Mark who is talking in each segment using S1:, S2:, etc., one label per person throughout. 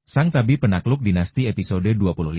S1: Sang Tabib Penakluk Dinasti episode 25.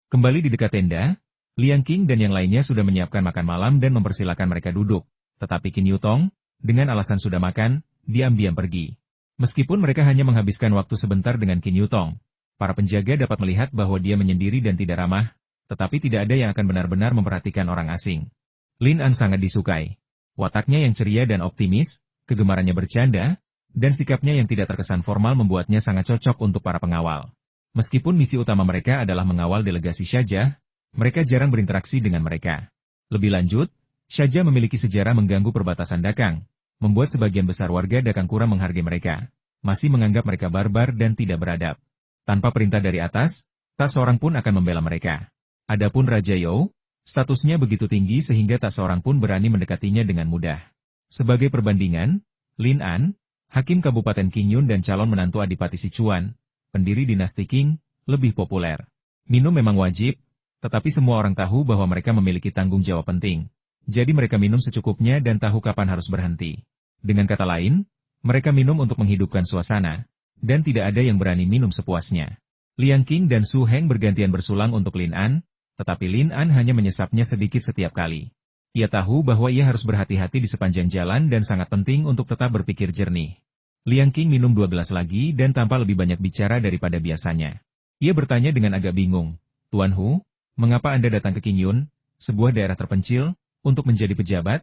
S1: Kembali di dekat tenda, Liang Qing dan yang lainnya sudah menyiapkan makan malam dan mempersilakan mereka duduk. Tetapi Qin Yutong, dengan alasan sudah makan, diam-diam pergi. Meskipun mereka hanya menghabiskan waktu sebentar dengan Qin Yutong, para penjaga dapat melihat bahwa dia menyendiri dan tidak ramah, tetapi tidak ada yang akan benar-benar memperhatikan orang asing. Lin An sangat disukai. Wataknya yang ceria dan optimis, kegemarannya bercanda, dan sikapnya yang tidak terkesan formal membuatnya sangat cocok untuk para pengawal. Meskipun misi utama mereka adalah mengawal delegasi Shajah, mereka jarang berinteraksi dengan mereka. Lebih lanjut, Shajah memiliki sejarah mengganggu perbatasan Dakang, membuat sebagian besar warga Dakang kurang menghargai mereka, masih menganggap mereka barbar dan tidak beradab. Tanpa perintah dari atas, tak seorang pun akan membela mereka. Adapun Raja You, statusnya begitu tinggi sehingga tak seorang pun berani mendekatinya dengan mudah. Sebagai perbandingan, Lin An, Hakim Kabupaten Qingyun dan calon menantu Adipati Sichuan, pendiri dinasti Qing, lebih populer. Minum memang wajib, tetapi semua orang tahu bahwa mereka memiliki tanggung jawab penting. Jadi mereka minum secukupnya dan tahu kapan harus berhenti. Dengan kata lain, mereka minum untuk menghidupkan suasana, dan tidak ada yang berani minum sepuasnya. Liang Qing dan Su Heng bergantian bersulang untuk Lin An, tetapi Lin An hanya menyesapnya sedikit setiap kali. Ia tahu bahwa ia harus berhati-hati di sepanjang jalan dan sangat penting untuk tetap berpikir jernih. Liang Qing minum 2 gelas lagi dan tanpa lebih banyak bicara daripada biasanya. Ia bertanya dengan agak bingung, "Tuan Hu, mengapa Anda datang ke Qingyun, sebuah daerah terpencil, untuk menjadi pejabat?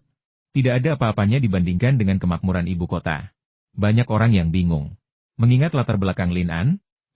S1: Tidak ada apa-apanya dibandingkan dengan kemakmuran ibu kota." Banyak orang yang bingung. Mengingat latar belakang Lin An,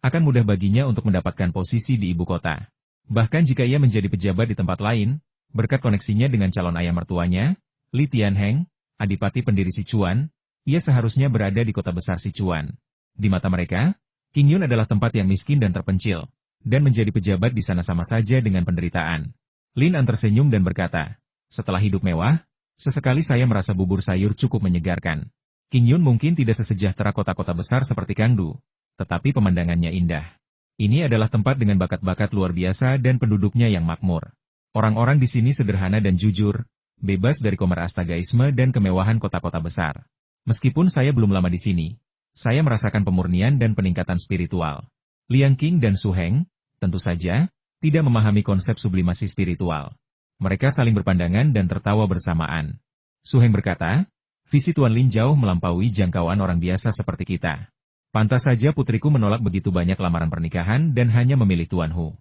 S1: akan mudah baginya untuk mendapatkan posisi di ibu kota. Bahkan jika ia menjadi pejabat di tempat lain, berkat koneksinya dengan calon ayah mertuanya, Li Tianheng, adipati pendiri Sichuan, ia seharusnya berada di kota besar Sichuan. Di mata mereka, Qingyun adalah tempat yang miskin dan terpencil, dan menjadi pejabat di sana sama saja dengan penderitaan. Lin An tersenyum dan berkata, "Setelah hidup mewah, sesekali saya merasa bubur sayur cukup menyegarkan. Qingyun mungkin tidak sesejahtera kota-kota besar seperti Kangdu, tetapi pemandangannya indah. Ini adalah tempat dengan bakat-bakat luar biasa dan penduduknya yang makmur. Orang-orang di sini sederhana dan jujur, bebas dari komer astagaisme dan kemewahan kota-kota besar. Meskipun saya belum lama di sini, saya merasakan pemurnian dan peningkatan spiritual." Liang Qing dan Su Heng, tentu saja, tidak memahami konsep sublimasi spiritual. Mereka saling berpandangan dan tertawa bersamaan. Su Heng berkata, "Visi Tuan Lin jauh melampaui jangkauan orang biasa seperti kita. Pantas saja putriku menolak begitu banyak lamaran pernikahan dan hanya memilih Tuan Hu."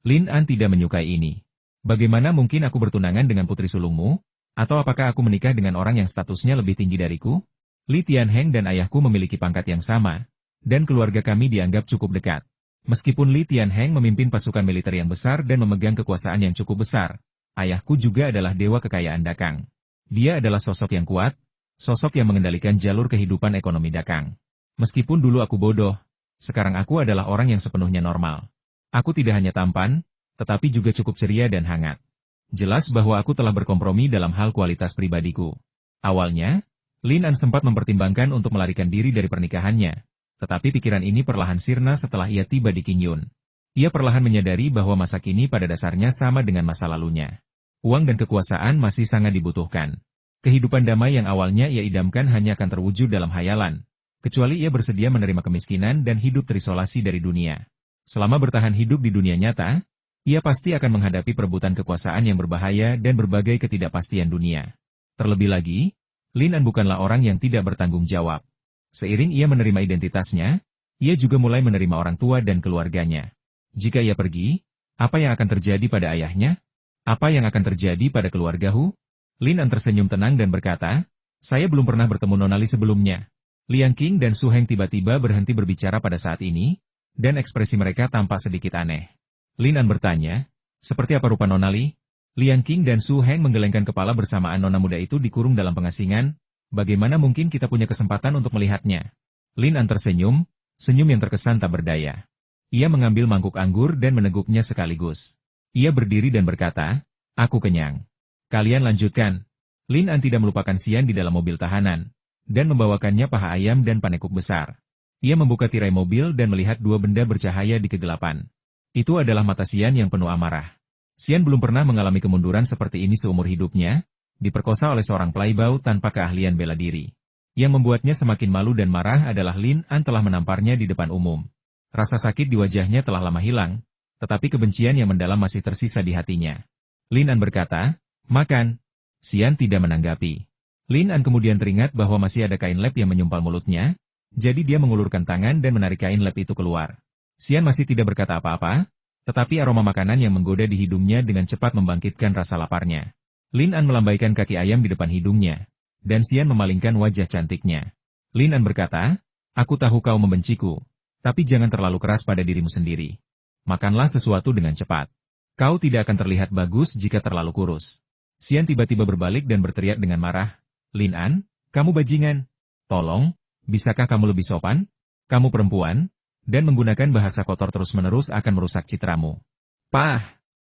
S1: Lin An tidak menyukai ini. "Bagaimana mungkin aku bertunangan dengan putri sulungmu? Atau apakah aku menikah dengan orang yang statusnya lebih tinggi dariku? Li Tianheng dan ayahku memiliki pangkat yang sama, dan keluarga kami dianggap cukup dekat. Meskipun Li Tianheng memimpin pasukan militer yang besar dan memegang kekuasaan yang cukup besar, ayahku juga adalah dewa kekayaan Dakang. Dia adalah sosok yang kuat, sosok yang mengendalikan jalur kehidupan ekonomi Dakang. Meskipun dulu aku bodoh, sekarang aku adalah orang yang sepenuhnya normal. Aku tidak hanya tampan, tetapi juga cukup ceria dan hangat. Jelas bahwa aku telah berkompromi dalam hal kualitas pribadiku." Awalnya, Lin An sempat mempertimbangkan untuk melarikan diri dari pernikahannya, tetapi pikiran ini perlahan sirna setelah ia tiba di Qingyun. Ia perlahan menyadari bahwa masa kini pada dasarnya sama dengan masa lalunya. Uang dan kekuasaan masih sangat dibutuhkan. Kehidupan damai yang awalnya ia idamkan hanya akan terwujud dalam hayalan, kecuali ia bersedia menerima kemiskinan dan hidup terisolasi dari dunia. Selama bertahan hidup di dunia nyata, ia pasti akan menghadapi perebutan kekuasaan yang berbahaya dan berbagai ketidakpastian dunia. Terlebih lagi, Lin An bukanlah orang yang tidak bertanggung jawab. Seiring ia menerima identitasnya, ia juga mulai menerima orang tua dan keluarganya. Jika ia pergi, apa yang akan terjadi pada ayahnya? Apa yang akan terjadi pada keluarga Hu? Lin An tersenyum tenang dan berkata, "Saya belum pernah bertemu Nona Li sebelumnya." Liang Qing dan Su Heng tiba-tiba berhenti berbicara pada saat ini, dan ekspresi mereka tampak sedikit aneh. Lin An bertanya, "Seperti apa rupa Nona Li?" Liang Qing dan Su Heng menggelengkan kepala bersamaan. "Nona muda itu dikurung dalam pengasingan, bagaimana mungkin kita punya kesempatan untuk melihatnya?" Lin An tersenyum, senyum yang terkesan tak berdaya. Ia mengambil mangkuk anggur dan meneguknya sekaligus. Ia berdiri dan berkata, "Aku kenyang. Kalian lanjutkan." Lin An tidak melupakan Xian di dalam mobil tahanan, dan membawakannya paha ayam dan panekuk besar. Ia membuka tirai mobil dan melihat 2 benda bercahaya di kegelapan. Itu adalah mata Xian yang penuh amarah. Xian belum pernah mengalami kemunduran seperti ini seumur hidupnya, diperkosa oleh seorang pelaibau tanpa keahlian bela diri. Yang membuatnya semakin malu dan marah adalah Lin An telah menamparnya di depan umum. Rasa sakit di wajahnya telah lama hilang, tetapi kebencian yang mendalam masih tersisa di hatinya. Lin An berkata, "Makan." Xian tidak menanggapi. Lin An kemudian teringat bahwa masih ada kain lap yang menyumpal mulutnya, jadi dia mengulurkan tangan dan menarik kain lap itu keluar. Xian masih tidak berkata apa-apa, tetapi aroma makanan yang menggoda di hidungnya dengan cepat membangkitkan rasa laparnya. Lin An melambaikan kaki ayam di depan hidungnya, dan Xian memalingkan wajah cantiknya. Lin An berkata, "Aku tahu kau membenciku, tapi jangan terlalu keras pada dirimu sendiri. Makanlah sesuatu dengan cepat. Kau tidak akan terlihat bagus jika terlalu kurus." Xian tiba-tiba berbalik dan berteriak dengan marah, "Lin An, kamu bajingan. Tolong, bisakah kamu lebih sopan? Kamu perempuan, dan menggunakan bahasa kotor terus-menerus akan merusak citramu." "Pah!"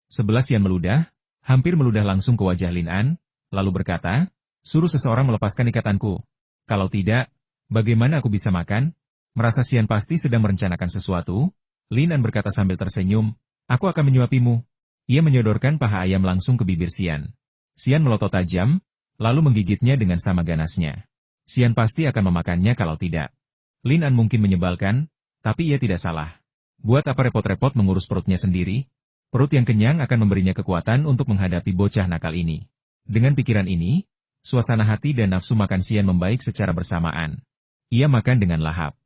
S1: Sebelah Xian meludah, hampir meludah langsung ke wajah Lin An, lalu berkata, "Suruh seseorang melepaskan ikatanku. Kalau tidak, bagaimana aku bisa makan?" Merasa Xian pasti sedang merencanakan sesuatu, Lin An berkata sambil tersenyum, "Aku akan menyuapimu." Ia menyodorkan paha ayam langsung ke bibir Xian. Xian melotot tajam, lalu menggigitnya dengan sama ganasnya. Xian pasti akan memakannya kalau tidak. Lin An mungkin menyebalkan, tapi ia tidak salah. Buat apa repot-repot mengurus perutnya sendiri? Perut yang kenyang akan memberinya kekuatan untuk menghadapi bocah nakal ini. Dengan pikiran ini, suasana hati dan nafsu makan Xian membaik secara bersamaan. Ia makan dengan lahap.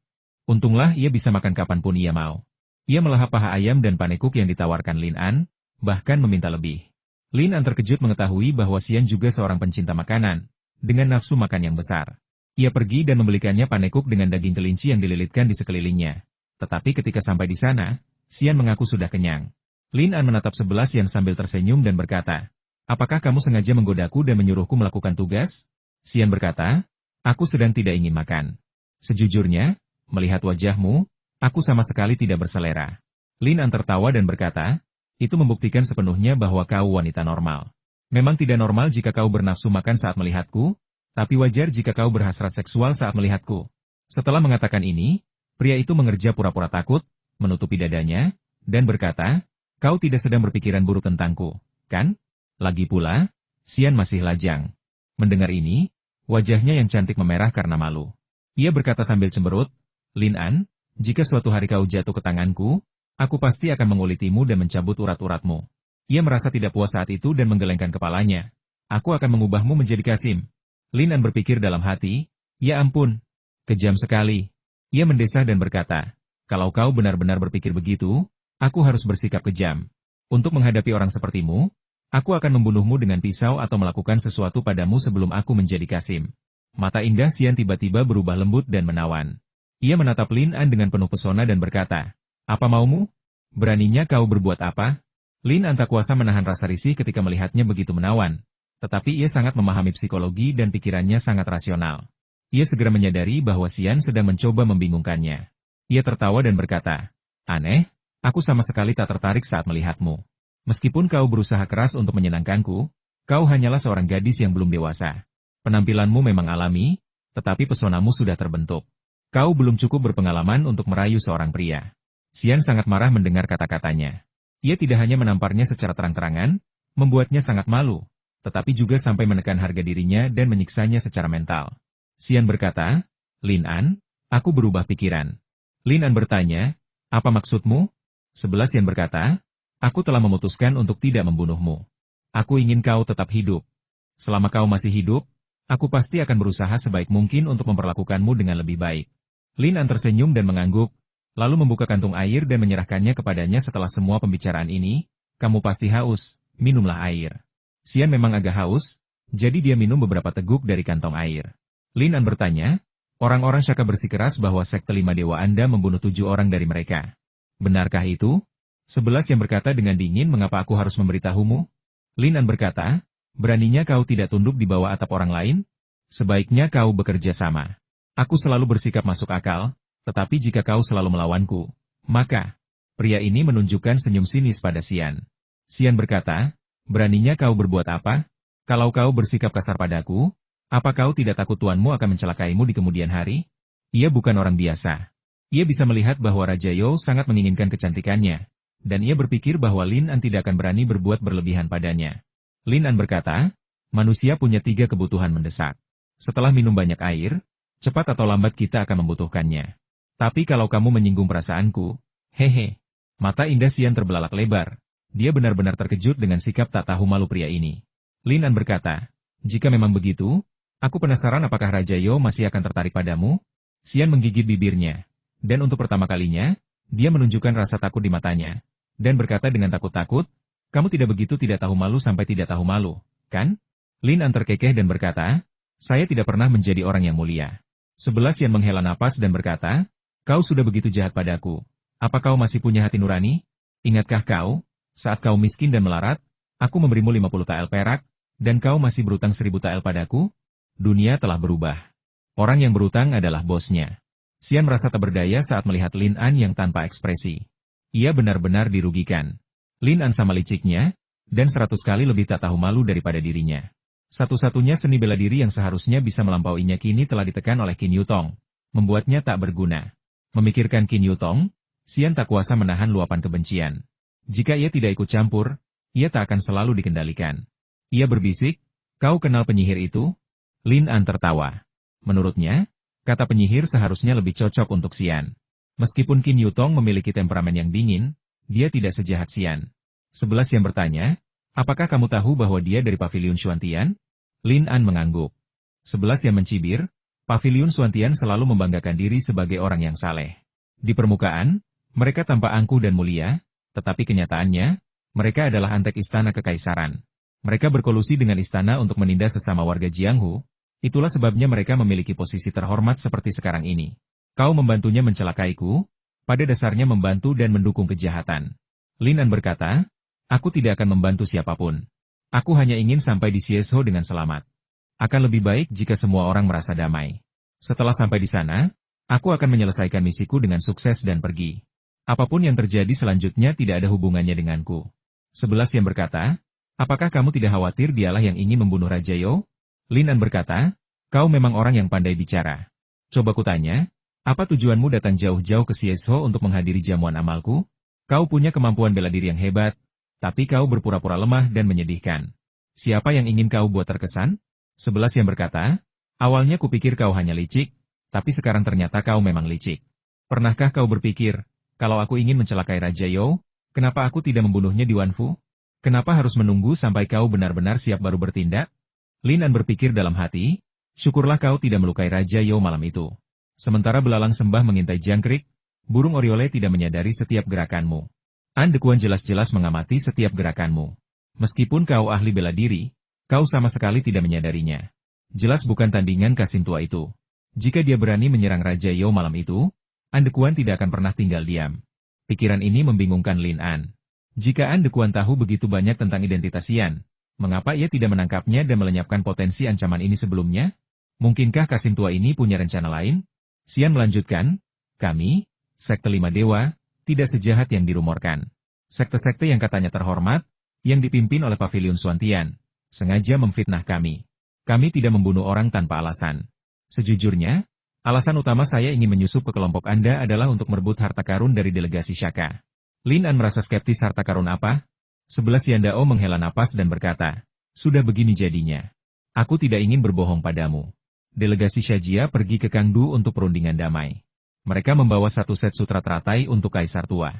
S1: Untunglah ia bisa makan kapanpun ia mau. Ia melahap paha ayam dan panekuk yang ditawarkan Lin An, bahkan meminta lebih. Lin An terkejut mengetahui bahwa Xian juga seorang pencinta makanan, dengan nafsu makan yang besar. Ia pergi dan membelikannya panekuk dengan daging kelinci yang dililitkan di sekelilingnya. Tetapi ketika sampai di sana, Xian mengaku sudah kenyang. Lin An menatap sebelah Xian sambil tersenyum dan berkata, "Apakah kamu sengaja menggodaku dan menyuruhku melakukan tugas?" Xian berkata, "Aku sedang tidak ingin makan. Sejujurnya, melihat wajahmu, aku sama sekali tidak berselera." Lin An tertawa dan berkata, "Itu membuktikan sepenuhnya bahwa kau wanita normal. Memang tidak normal jika kau bernafsu makan saat melihatku, tapi wajar jika kau berhasrat seksual saat melihatku." Setelah mengatakan ini, pria itu mengerja pura-pura takut, menutupi dadanya, dan berkata, "Kau tidak sedang berpikiran buruk tentangku, kan? Lagi pula, Xian masih lajang." Mendengar ini, wajahnya yang cantik memerah karena malu. Ia berkata sambil cemberut, "Lin An, jika suatu hari kau jatuh ke tanganku, aku pasti akan mengulitimu dan mencabut urat-uratmu." Ia merasa tidak puas saat itu dan menggelengkan kepalanya. "Aku akan mengubahmu menjadi Kasim." Lin An berpikir dalam hati, "Ya ampun, kejam sekali." Ia mendesah dan berkata, "Kalau kau benar-benar berpikir begitu, aku harus bersikap kejam. Untuk menghadapi orang sepertimu, aku akan membunuhmu dengan pisau atau melakukan sesuatu padamu sebelum aku menjadi Kasim." Mata indah Xian tiba-tiba berubah lembut dan menawan. Ia menatap Lin An dengan penuh pesona dan berkata, "Apa maumu? Beraninya kau berbuat apa?" Lin An tak kuasa menahan rasa risih ketika melihatnya begitu menawan, tetapi ia sangat memahami psikologi dan pikirannya sangat rasional. Ia segera menyadari bahwa Xian sedang mencoba membingungkannya. Ia tertawa dan berkata, "Aneh, aku sama sekali tak tertarik saat melihatmu. Meskipun kau berusaha keras untuk menyenangkanku, kau hanyalah seorang gadis yang belum dewasa. Penampilanmu memang alami, tetapi pesonamu sudah terbentuk. Kau belum cukup berpengalaman untuk merayu seorang pria." Xian sangat marah mendengar kata-katanya. Ia tidak hanya menamparnya secara terang-terangan, membuatnya sangat malu, tetapi juga sampai menekan harga dirinya dan menyiksanya secara mental. Xian berkata, "Lin An, aku berubah pikiran." Lin An bertanya, "Apa maksudmu?" Sebelah Xian berkata, "Aku telah memutuskan untuk tidak membunuhmu. Aku ingin kau tetap hidup. Selama kau masih hidup, aku pasti akan berusaha sebaik mungkin untuk memperlakukanmu dengan lebih baik." Lin An tersenyum dan mengangguk, lalu membuka kantung air dan menyerahkannya kepadanya. "Setelah semua pembicaraan ini, kamu pasti haus, minumlah air." Xian memang agak haus, jadi dia minum beberapa teguk dari kantong air. Lin An bertanya, "Orang-orang Shaka bersikeras bahwa sekte 5 dewa Anda membunuh 7 orang dari mereka. Benarkah itu?" Sebelah yang berkata dengan dingin, "Mengapa aku harus memberitahumu?" Lin An berkata, "Beraninya kau tidak tunduk di bawah atap orang lain? Sebaiknya kau bekerja sama. Aku selalu bersikap masuk akal, tetapi jika kau selalu melawanku, maka..." Pria ini menunjukkan senyum sinis pada Xian. Xian berkata, "Beraninya kau berbuat apa? Kalau kau bersikap kasar padaku, apa kau tidak takut tuanmu akan mencelakaimu di kemudian hari?" Ia bukan orang biasa. Ia bisa melihat bahwa Raja You sangat menginginkan kecantikannya, dan ia berpikir bahwa Lin An tidak akan berani berbuat berlebihan padanya. Lin An berkata, "Manusia punya 3 kebutuhan mendesak. Setelah minum banyak air, cepat atau lambat kita akan membutuhkannya. Tapi kalau kamu menyinggung perasaanku, Hehe. Mata indah Xian terbelalak lebar. Dia benar-benar terkejut dengan sikap tak tahu malu pria ini. Lin An berkata, jika memang begitu, aku penasaran apakah Raja Yo masih akan tertarik padamu? Xian menggigit bibirnya. Dan untuk pertama kalinya, dia menunjukkan rasa takut di matanya. Dan berkata dengan takut-takut, kamu tidak begitu tidak tahu malu sampai tidak tahu malu, kan? Lin An terkekeh dan berkata, saya tidak pernah menjadi orang yang mulia. Sebelah Xian menghela napas dan berkata, kau sudah begitu jahat padaku. Apa kau masih punya hati nurani? Ingatkah kau, saat kau miskin dan melarat, aku memberimu 50 tael perak, dan kau masih berutang 1000 tael padaku? Dunia telah berubah. Orang yang berutang adalah bosnya. Xian merasa tak berdaya saat melihat Lin An yang tanpa ekspresi. Ia benar-benar dirugikan. Lin An sama liciknya, dan 100 kali lebih tak tahu malu daripada dirinya. Satu-satunya seni bela diri yang seharusnya bisa melampauinya kini telah ditekan oleh Qin Yutong, membuatnya tak berguna. Memikirkan Qin Yutong, Xian tak kuasa menahan luapan kebencian. Jika ia tidak ikut campur, ia tak akan selalu dikendalikan. Ia berbisik, kau kenal penyihir itu? Lin An tertawa. Menurutnya, kata penyihir seharusnya lebih cocok untuk Xian. Meskipun Qin Yutong memiliki temperamen yang dingin, dia tidak sejahat Xian. Sebelah Xian bertanya, apakah kamu tahu bahwa dia dari Paviliun Xuantian? Lin An mengangguk. Sebelah Xian mencibir, Paviliun Xuantian selalu membanggakan diri sebagai orang yang saleh. Di permukaan, mereka tampak angkuh dan mulia, tetapi kenyataannya, mereka adalah antek istana kekaisaran. Mereka berkolusi dengan istana untuk menindas sesama warga Jianghu, itulah sebabnya mereka memiliki posisi terhormat seperti sekarang ini. Kau membantunya mencelakaiku, pada dasarnya membantu dan mendukung kejahatan. Lin An berkata, aku tidak akan membantu siapapun. Aku hanya ingin sampai di Xieso dengan selamat. Akan lebih baik jika semua orang merasa damai. Setelah sampai di sana, aku akan menyelesaikan misiku dengan sukses dan pergi. Apapun yang terjadi selanjutnya tidak ada hubungannya denganku. Sebelah Xian berkata, apakah kamu tidak khawatir dialah yang ingin membunuh Raja Yo? Lin An berkata, kau memang orang yang pandai bicara. Coba kutanya, apa tujuanmu datang jauh-jauh ke Xieso untuk menghadiri jamuan amalku? Kau punya kemampuan bela diri yang hebat, tapi kau berpura-pura lemah dan menyedihkan. Siapa yang ingin kau buat terkesan? Sebelah Xian berkata, awalnya kupikir kau hanya licik, tapi sekarang ternyata kau memang licik. Pernahkah kau berpikir, kalau aku ingin mencelakai Raja Yo, kenapa aku tidak membunuhnya di Wanfu? Kenapa harus menunggu sampai kau benar-benar siap baru bertindak? Lin An berpikir dalam hati, syukurlah kau tidak melukai Raja Yo malam itu. Sementara belalang sembah mengintai jangkrik, burung oriole tidak menyadari setiap gerakanmu. An Dekuan jelas-jelas mengamati setiap gerakanmu. Meskipun kau ahli bela diri, kau sama sekali tidak menyadarinya. Jelas bukan tandingan Kasim tua itu. Jika dia berani menyerang Raja Yo malam itu, An Dekuan tidak akan pernah tinggal diam. Pikiran ini membingungkan Lin An. Jika An Dekuan tahu begitu banyak tentang identitas Xian, mengapa ia tidak menangkapnya dan melenyapkan potensi ancaman ini sebelumnya? Mungkinkah Kasim tua ini punya rencana lain? Xian melanjutkan, kami, Sekte Lima Dewa, tidak sejahat yang dirumorkan. Sekte-sekte yang katanya terhormat, yang dipimpin oleh Paviliun Xuantian, sengaja memfitnah kami. Kami tidak membunuh orang tanpa alasan. Sejujurnya, alasan utama saya ingin menyusup ke kelompok Anda adalah untuk merebut harta karun dari delegasi Shaka. Lin An merasa skeptis harta karun apa? Sebelah Xian Dao menghela napas dan berkata, sudah begini jadinya. Aku tidak ingin berbohong padamu. Delegasi Shajia pergi ke Kangdu untuk perundingan damai. Mereka membawa satu set sutra teratai untuk Kaisar Tua.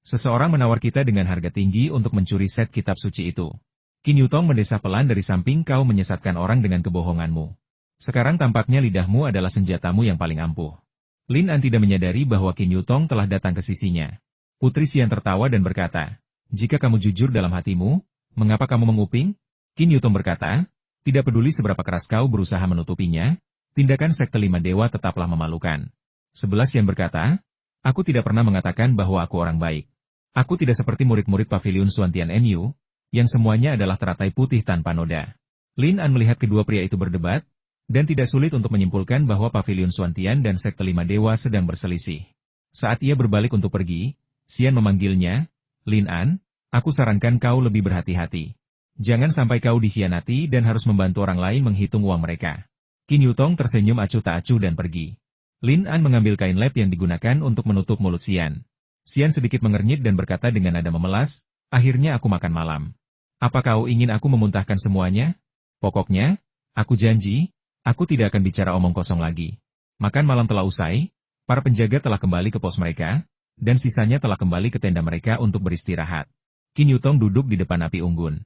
S1: Seseorang menawar kita dengan harga tinggi untuk mencuri set kitab suci itu. Qin Yutong mendesah pelan dari samping kau menyesatkan orang dengan kebohonganmu. Sekarang tampaknya lidahmu adalah senjatamu yang paling ampuh. Lin An tidak menyadari bahwa Qin Yutong telah datang ke sisinya. Putri Xian tertawa dan berkata, jika kamu jujur dalam hatimu, mengapa kamu menguping? Qin Yutong berkata, tidak peduli seberapa keras kau berusaha menutupinya, tindakan Sekte Lima Dewa tetaplah memalukan. Sebelah Xian berkata, aku tidak pernah mengatakan bahwa aku orang baik. Aku tidak seperti murid-murid Paviliun Xuantian MU, yang semuanya adalah teratai putih tanpa noda. Lin An melihat kedua pria itu berdebat, dan tidak sulit untuk menyimpulkan bahwa Paviliun Xuantian dan Sekte Lima Dewa sedang berselisih. Saat ia berbalik untuk pergi, Xian memanggilnya, Lin An, aku sarankan kau lebih berhati-hati. Jangan sampai kau dikhianati dan harus membantu orang lain menghitung uang mereka. Qin Yutong tersenyum acuh tak acuh dan pergi. Lin An mengambil kain lap yang digunakan untuk menutup mulut Xian. Xian sedikit mengernyit dan berkata dengan nada memelas, akhirnya aku makan malam. Apa kau ingin aku memuntahkan semuanya? Pokoknya, aku janji, aku tidak akan bicara omong kosong lagi. Makan malam telah usai, para penjaga telah kembali ke pos mereka, dan sisanya telah kembali ke tenda mereka untuk beristirahat. Qin Yutong duduk di depan api unggun.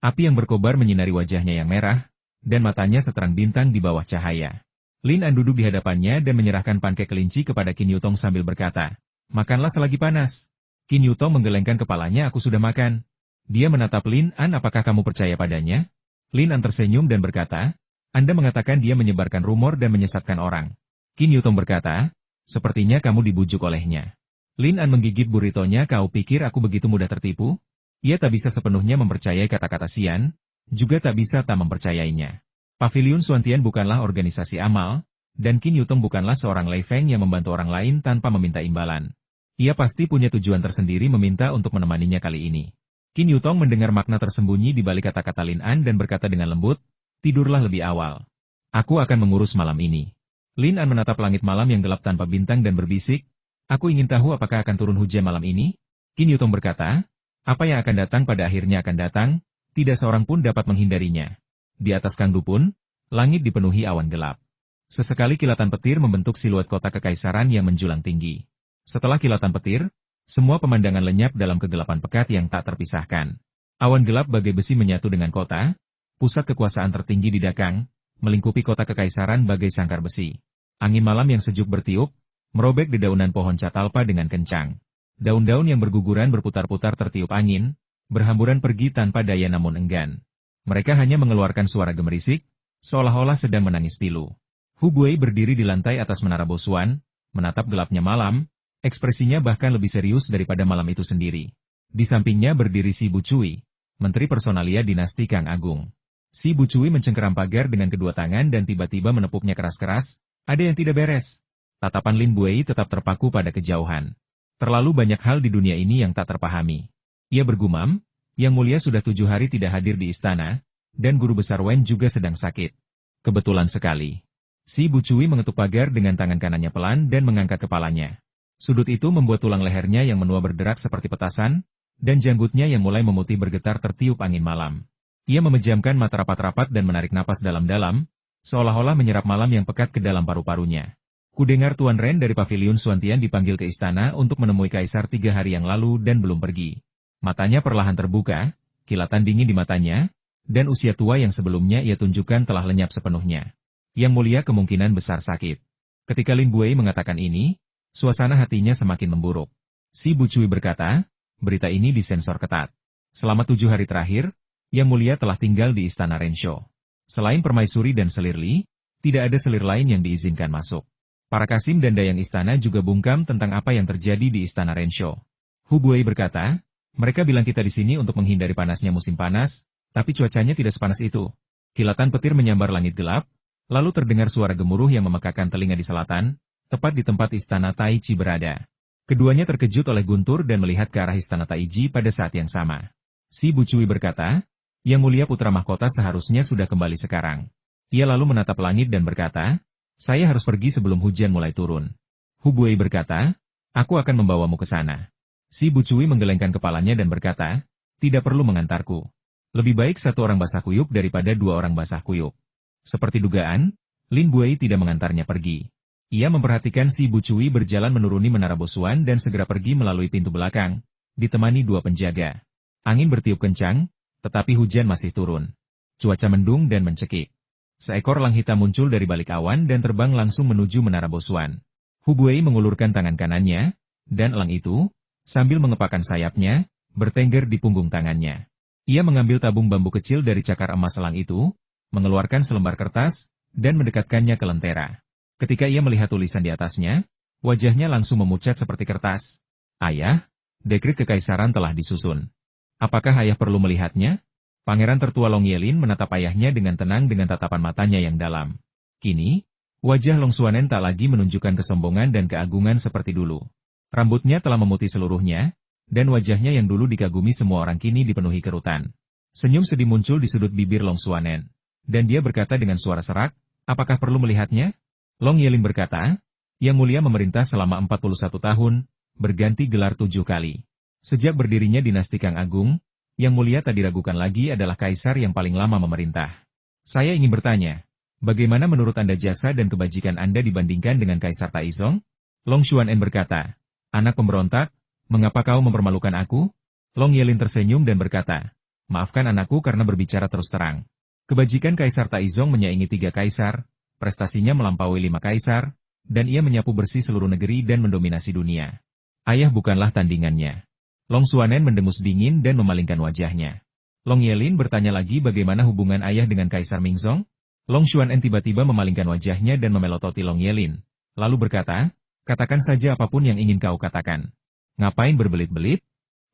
S1: Api yang berkobar menyinari wajahnya yang merah, dan matanya seterang bintang di bawah cahaya. Lin An duduk di hadapannya dan menyerahkan pankek kelinci kepada Qin Yutong sambil berkata, "Makanlah selagi panas." Qin Yutong menggelengkan kepalanya, "Aku sudah makan." Dia menatap Lin An, "Apakah kamu percaya padanya?" Lin An tersenyum dan berkata, "Anda mengatakan dia menyebarkan rumor dan menyesatkan orang." Qin Yutong berkata, "Sepertinya kamu dibujuk olehnya." Lin An menggigit burritonya, "Kau pikir aku begitu mudah tertipu?" Ia tak bisa sepenuhnya mempercayai kata-kata Xian, juga tak bisa tak mempercayainya. Paviliun Xuantian bukanlah organisasi amal, dan Qin Yutong bukanlah seorang Lei Feng yang membantu orang lain tanpa meminta imbalan. Ia pasti punya tujuan tersendiri meminta untuk menemaninya kali ini. Qin Yutong mendengar makna tersembunyi di balik kata-kata Lin An dan berkata dengan lembut, "Tidurlah lebih awal. Aku akan mengurus malam ini." Lin An menatap langit malam yang gelap tanpa bintang dan berbisik, "Aku ingin tahu apakah akan turun hujan malam ini?" Qin Yutong berkata, "Apa yang akan datang pada akhirnya akan datang, tidak seorang pun dapat menghindarinya." Di atas Kangdu pun, langit dipenuhi awan gelap. Sesekali kilatan petir membentuk siluet kota kekaisaran yang menjulang tinggi. Setelah kilatan petir, semua pemandangan lenyap dalam kegelapan pekat yang tak terpisahkan. Awan gelap bagai besi menyatu dengan kota, pusat kekuasaan tertinggi di Dakang, melingkupi kota kekaisaran bagai sangkar besi. Angin malam yang sejuk bertiup, merobek dedaunan pohon catalpa dengan kencang. Daun-daun yang berguguran berputar-putar tertiup angin, berhamburan pergi tanpa daya namun enggan. Mereka hanya mengeluarkan suara gemerisik, seolah-olah sedang menangis pilu. Hu Buei berdiri di lantai atas menara Bosuan, menatap gelapnya malam, ekspresinya bahkan lebih serius daripada malam itu sendiri. Di sampingnya berdiri Si Bucui, Menteri Personalia Dinasti Kang Agung. Si Bucui mencengkeram pagar dengan kedua tangan dan tiba-tiba menepuknya keras-keras, "Ada yang tidak beres." Tatapan Lin Buei tetap terpaku pada kejauhan. Terlalu banyak hal di dunia ini yang tak terpahami. Ia bergumam, "Yang Mulia sudah 7 hari tidak hadir di istana, dan Guru Besar Wen juga sedang sakit." Kebetulan sekali. Si Bucui mengetuk pagar dengan tangan kanannya pelan dan mengangkat kepalanya. Sudut itu membuat tulang lehernya yang menua berderak seperti petasan, dan janggutnya yang mulai memutih bergetar tertiup angin malam. Ia memejamkan mata rapat-rapat dan menarik napas dalam-dalam, seolah-olah menyerap malam yang pekat ke dalam paru-parunya. "Kudengar Tuan Ren dari Paviliun Xuantian dipanggil ke istana untuk menemui Kaisar 3 hari yang lalu dan belum pergi." Matanya perlahan terbuka, kilatan dingin di matanya, dan usia tua yang sebelumnya ia tunjukkan telah lenyap sepenuhnya. "Yang Mulia kemungkinan besar sakit." Ketika Lin Buei mengatakan ini, suasana hatinya semakin memburuk. Si Bucui berkata, "Berita ini disensor ketat. Selama 7 hari terakhir, Yang Mulia telah tinggal di istana Rensho. Selain permaisuri dan selirli, tidak ada selir lain yang diizinkan masuk." Para Kasim dan Dayang istana juga bungkam tentang apa yang terjadi di istana Rensho. Hu Buei berkata, "Mereka bilang kita di sini untuk menghindari panasnya musim panas, tapi cuacanya tidak sepanas itu." Kilatan petir menyambar langit gelap, lalu terdengar suara gemuruh yang memekakan telinga di selatan, tepat di tempat istana Taichi berada. Keduanya terkejut oleh guntur dan melihat ke arah istana Taichi pada saat yang sama. Si Bucui berkata, "Yang Mulia putra mahkota seharusnya sudah kembali sekarang." Ia lalu menatap langit dan berkata, "Saya harus pergi sebelum hujan mulai turun." Hu Buei berkata, "Aku akan membawamu ke sana." Si Bucui menggelengkan kepalanya dan berkata, "Tidak perlu mengantarku. Lebih baik 1 orang basah kuyup daripada 2 orang basah kuyup." Seperti dugaan, Lin Buei tidak mengantarnya pergi. Ia memperhatikan Si Bucui berjalan menuruni menara Bosuan dan segera pergi melalui pintu belakang, ditemani 2 penjaga. Angin bertiup kencang, tetapi hujan masih turun. Cuaca mendung dan mencekik. Seekor elang hitam muncul dari balik awan dan terbang langsung menuju menara Bosuan. Hu Buei mengulurkan tangan kanannya, dan elang itu, sambil mengepakkan sayapnya, bertengger di punggung tangannya. Ia mengambil tabung bambu kecil dari cakar emas elang itu, mengeluarkan selembar kertas, dan mendekatkannya ke lentera. Ketika ia melihat tulisan di atasnya, wajahnya langsung memucat seperti kertas. "Ayah, dekret kekaisaran telah disusun. Apakah ayah perlu melihatnya?" Pangeran tertua Long Yelin menatap ayahnya dengan tenang dengan tatapan matanya yang dalam. Kini, wajah Long Xuanen tak lagi menunjukkan kesombongan dan keagungan seperti dulu. Rambutnya telah memutih seluruhnya, dan wajahnya yang dulu dikagumi semua orang kini dipenuhi kerutan. Senyum sedih muncul di sudut bibir Long Xuanen, dan dia berkata dengan suara serak, "Apakah perlu melihatnya?" Long Yelin berkata, "Yang Mulia memerintah selama 41 tahun, berganti gelar 7 kali. Sejak berdirinya dinasti Kang Agung, Yang Mulia tak diragukan lagi adalah kaisar yang paling lama memerintah. Saya ingin bertanya, bagaimana menurut Anda jasa dan kebajikan Anda dibandingkan dengan Kaisar Taizong?" Long Xuanen berkata, Anak pemberontak, mengapa kau mempermalukan aku? Long Yelin tersenyum dan berkata, maafkan anakku karena berbicara terus terang. Kebajikan Kaisar Taizong menyaingi 3 kaisar, prestasinya melampaui 5 kaisar, dan ia menyapu bersih seluruh negeri dan mendominasi dunia. Ayah bukanlah tandingannya. Long Xuanen mendengus dingin dan memalingkan wajahnya. Long Yelin bertanya lagi bagaimana hubungan ayah dengan Kaisar Mingzong? Long Xuanen tiba-tiba memalingkan wajahnya dan memelototi Long Yelin, lalu berkata, katakan saja apapun yang ingin kau katakan. Ngapain berbelit-belit?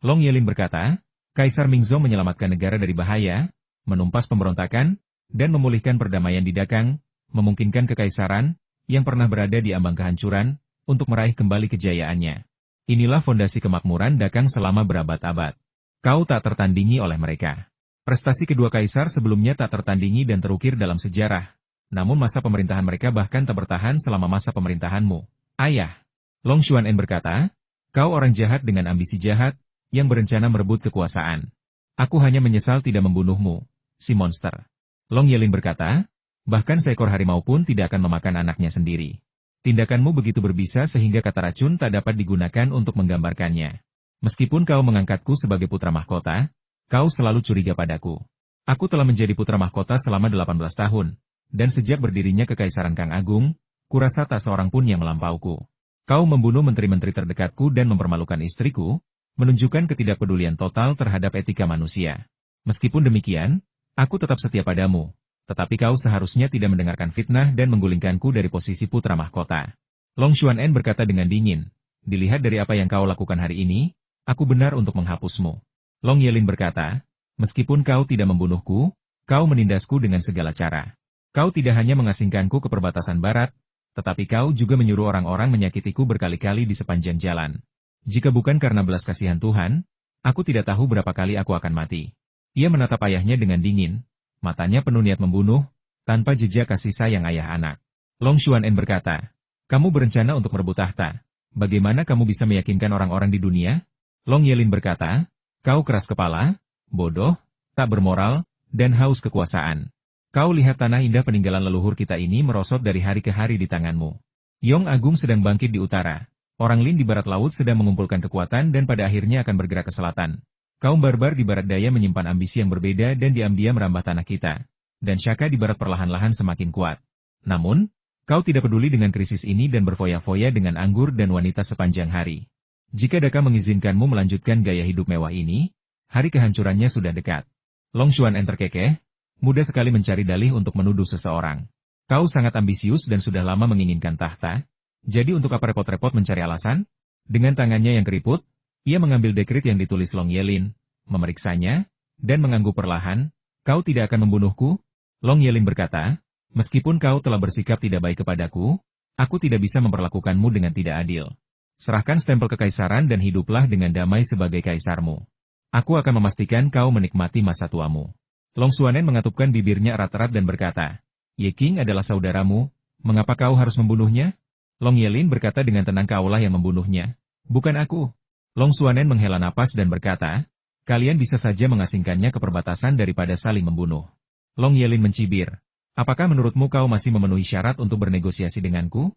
S1: Long Yelin berkata, Kaisar Mingzong menyelamatkan negara dari bahaya, menumpas pemberontakan, dan memulihkan perdamaian di Dakang, memungkinkan kekaisaran, yang pernah berada di ambang kehancuran, untuk meraih kembali kejayaannya. Inilah fondasi kemakmuran Dakang selama berabad-abad. Kau tak tertandingi oleh mereka. Prestasi kedua kaisar sebelumnya tak tertandingi dan terukir dalam sejarah, namun masa pemerintahan mereka bahkan tak bertahan selama masa pemerintahanmu. Ayah, Long Xuanen berkata, kau orang jahat dengan ambisi jahat, yang berencana merebut kekuasaan. Aku hanya menyesal tidak membunuhmu, si monster. Long Yelin berkata, bahkan seekor harimau pun tidak akan memakan anaknya sendiri. Tindakanmu begitu berbisa sehingga kata racun tak dapat digunakan untuk menggambarkannya. Meskipun kau mengangkatku sebagai putra mahkota, kau selalu curiga padaku. Aku telah menjadi putra mahkota selama 18 tahun, dan sejak berdirinya Kekaisaran Kang Agung, kurasa tak seorang pun yang melampauku. Kau membunuh menteri-menteri terdekatku dan mempermalukan istriku, menunjukkan ketidakpedulian total terhadap etika manusia. Meskipun demikian, aku tetap setia padamu, tetapi kau seharusnya tidak mendengarkan fitnah dan menggulingkanku dari posisi putra mahkota. Long Xuanen berkata dengan dingin, dilihat dari apa yang kau lakukan hari ini, aku benar untuk menghapusmu. Long Yelin berkata, meskipun kau tidak membunuhku, kau menindasku dengan segala cara. Kau tidak hanya mengasingkanku ke perbatasan barat, tetapi kau juga menyuruh orang-orang menyakitiku berkali-kali di sepanjang jalan. Jika bukan karena belas kasihan Tuhan, aku tidak tahu berapa kali aku akan mati. Ia menatap ayahnya dengan dingin, matanya penuh niat membunuh, tanpa jejak kasih sayang ayah anak. Long Xuanen berkata, kamu berencana untuk merebut tahta. Bagaimana kamu bisa meyakinkan orang-orang di dunia? Long Yelin berkata, kau keras kepala, bodoh, tak bermoral, dan haus kekuasaan. Kau lihat tanah indah peninggalan leluhur kita ini merosot dari hari ke hari di tanganmu. Yong Agung sedang bangkit di utara. Orang Lin di barat laut sedang mengumpulkan kekuatan dan pada akhirnya akan bergerak ke selatan. Kaum barbar di barat daya menyimpan ambisi yang berbeda dan diam-diam merambah tanah kita. Dan Shaka di barat perlahan-lahan semakin kuat. Namun, kau tidak peduli dengan krisis ini dan berfoya-foya dengan anggur dan wanita sepanjang hari. Jika Daka mengizinkanmu melanjutkan gaya hidup mewah ini, hari kehancurannya sudah dekat. Long Xuanen terkekeh, mudah sekali mencari dalih untuk menuduh seseorang. Kau sangat ambisius dan sudah lama menginginkan tahta, jadi untuk apa repot-repot mencari alasan? Dengan tangannya yang keriput, ia mengambil dekrit yang ditulis Long Yelin, memeriksanya, dan mengangguk perlahan, kau tidak akan membunuhku? Long Yelin berkata, meskipun kau telah bersikap tidak baik kepadaku, aku tidak bisa memperlakukanmu dengan tidak adil. Serahkan stempel kekaisaran dan hiduplah dengan damai sebagai kaisarmu. Aku akan memastikan kau menikmati masa tuamu. Long Xuanen mengatupkan bibirnya erat-erat dan berkata, Ye King adalah saudaramu, mengapa kau harus membunuhnya? Long Yelin berkata dengan tenang, kaulah yang membunuhnya, bukan aku. Long Xuanen menghela napas dan berkata, kalian bisa saja mengasingkannya ke perbatasan daripada saling membunuh. Long Yelin mencibir, apakah menurutmu kau masih memenuhi syarat untuk bernegosiasi denganku?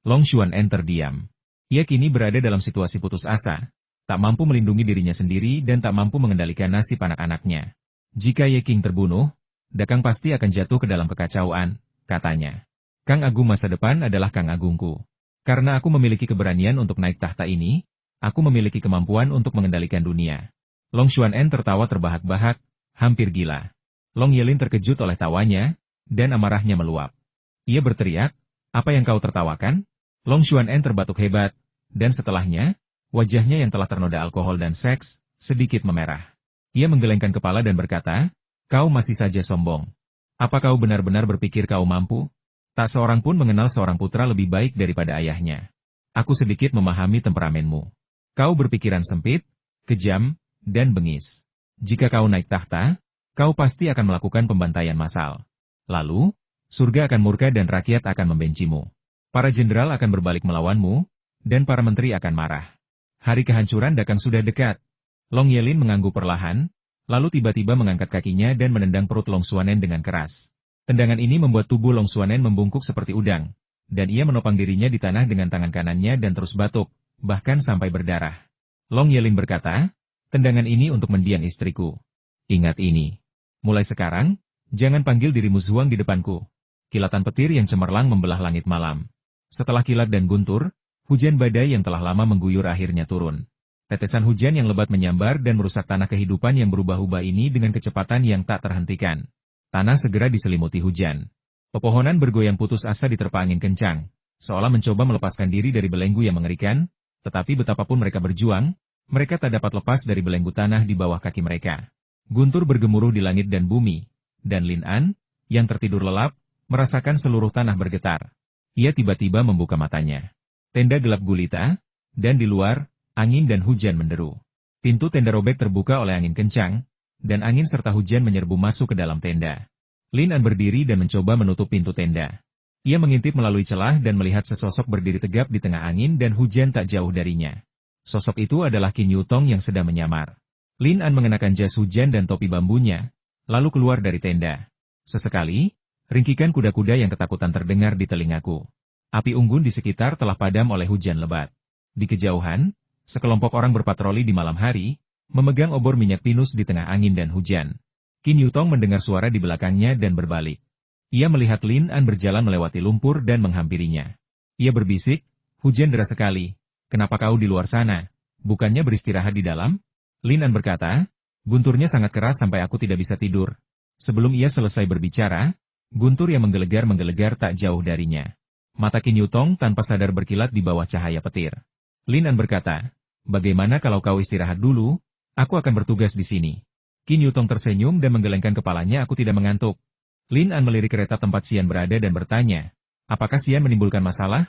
S1: Long Xuanen terdiam. Ia kini berada dalam situasi putus asa, tak mampu melindungi dirinya sendiri dan tak mampu mengendalikan nasib anak-anaknya. Jika Ye King terbunuh, Dakang pasti akan jatuh ke dalam kekacauan, katanya. Kang Agung masa depan adalah Kang Agungku. Karena aku memiliki keberanian untuk naik tahta ini, aku memiliki kemampuan untuk mengendalikan dunia. Long Xuanen tertawa terbahak-bahak, hampir gila. Long Yelin terkejut oleh tawanya, dan amarahnya meluap. Ia berteriak, apa yang kau tertawakan? Long Xuanen terbatuk hebat, dan setelahnya, wajahnya yang telah ternoda alkohol dan seks, sedikit memerah. Ia menggelengkan kepala dan berkata, kau masih saja sombong. Apa kau benar-benar berpikir kau mampu? Tak seorang pun mengenal seorang putra lebih baik daripada ayahnya. Aku sedikit memahami temperamenmu. Kau berpikiran sempit, kejam, dan bengis. Jika kau naik tahta, kau pasti akan melakukan pembantaian massal. Lalu, surga akan murka dan rakyat akan membencimu. Para jenderal akan berbalik melawanmu, dan para menteri akan marah. Hari kehancuran Dakang sudah dekat. Long Yelin mengangguk perlahan, lalu tiba-tiba mengangkat kakinya dan menendang perut Long Xuanen dengan keras. Tendangan ini membuat tubuh Long Xuanen membungkuk seperti udang, dan ia menopang dirinya di tanah dengan tangan kanannya dan terus batuk, bahkan sampai berdarah. Long Yelin berkata, tendangan ini untuk mendiang istriku. Ingat ini. Mulai sekarang, jangan panggil dirimu Zuang di depanku. Kilatan petir yang cemerlang membelah langit malam. Setelah kilat dan guntur, hujan badai yang telah lama mengguyur akhirnya turun. Tetesan hujan yang lebat menyambar dan merusak tanah kehidupan yang berubah-ubah ini dengan kecepatan yang tak terhentikan. Tanah segera diselimuti hujan. Pepohonan bergoyang putus asa diterpa angin kencang, seolah mencoba melepaskan diri dari belenggu yang mengerikan, tetapi betapapun mereka berjuang, mereka tak dapat lepas dari belenggu tanah di bawah kaki mereka. Guntur bergemuruh di langit dan bumi, dan Lin An, yang tertidur lelap, merasakan seluruh tanah bergetar. Ia tiba-tiba membuka matanya. Tenda gelap gulita, dan di luar, angin dan hujan menderu. Pintu tenda robek terbuka oleh angin kencang, dan angin serta hujan menyerbu masuk ke dalam tenda. Lin An berdiri dan mencoba menutup pintu tenda. Ia mengintip melalui celah dan melihat sesosok berdiri tegap di tengah angin dan hujan tak jauh darinya. Sosok itu adalah Qin Yutong yang sedang menyamar. Lin An mengenakan jas hujan dan topi bambunya, lalu keluar dari tenda. Sesekali, ringkikan kuda-kuda yang ketakutan terdengar di telingaku. Api unggun di sekitar telah padam oleh hujan lebat. Di kejauhan, sekelompok orang berpatroli di malam hari, memegang obor minyak pinus di tengah angin dan hujan. Qin Yutong mendengar suara di belakangnya dan berbalik. Ia melihat Lin An berjalan melewati lumpur dan menghampirinya. Ia berbisik, hujan deras sekali. Kenapa kau di luar sana? Bukannya beristirahat di dalam? Lin An berkata, gunturnya sangat keras sampai aku tidak bisa tidur. Sebelum ia selesai berbicara, guntur yang menggelegar-menggelegar tak jauh darinya. Mata Qin Yutong tanpa sadar berkilat di bawah cahaya petir. Lin An berkata, bagaimana kalau kau istirahat dulu? Aku akan bertugas di sini. Qin Yutong tersenyum dan menggelengkan kepalanya. Aku tidak mengantuk. Lin An melirik kereta tempat Xian berada dan bertanya, apakah Xian menimbulkan masalah?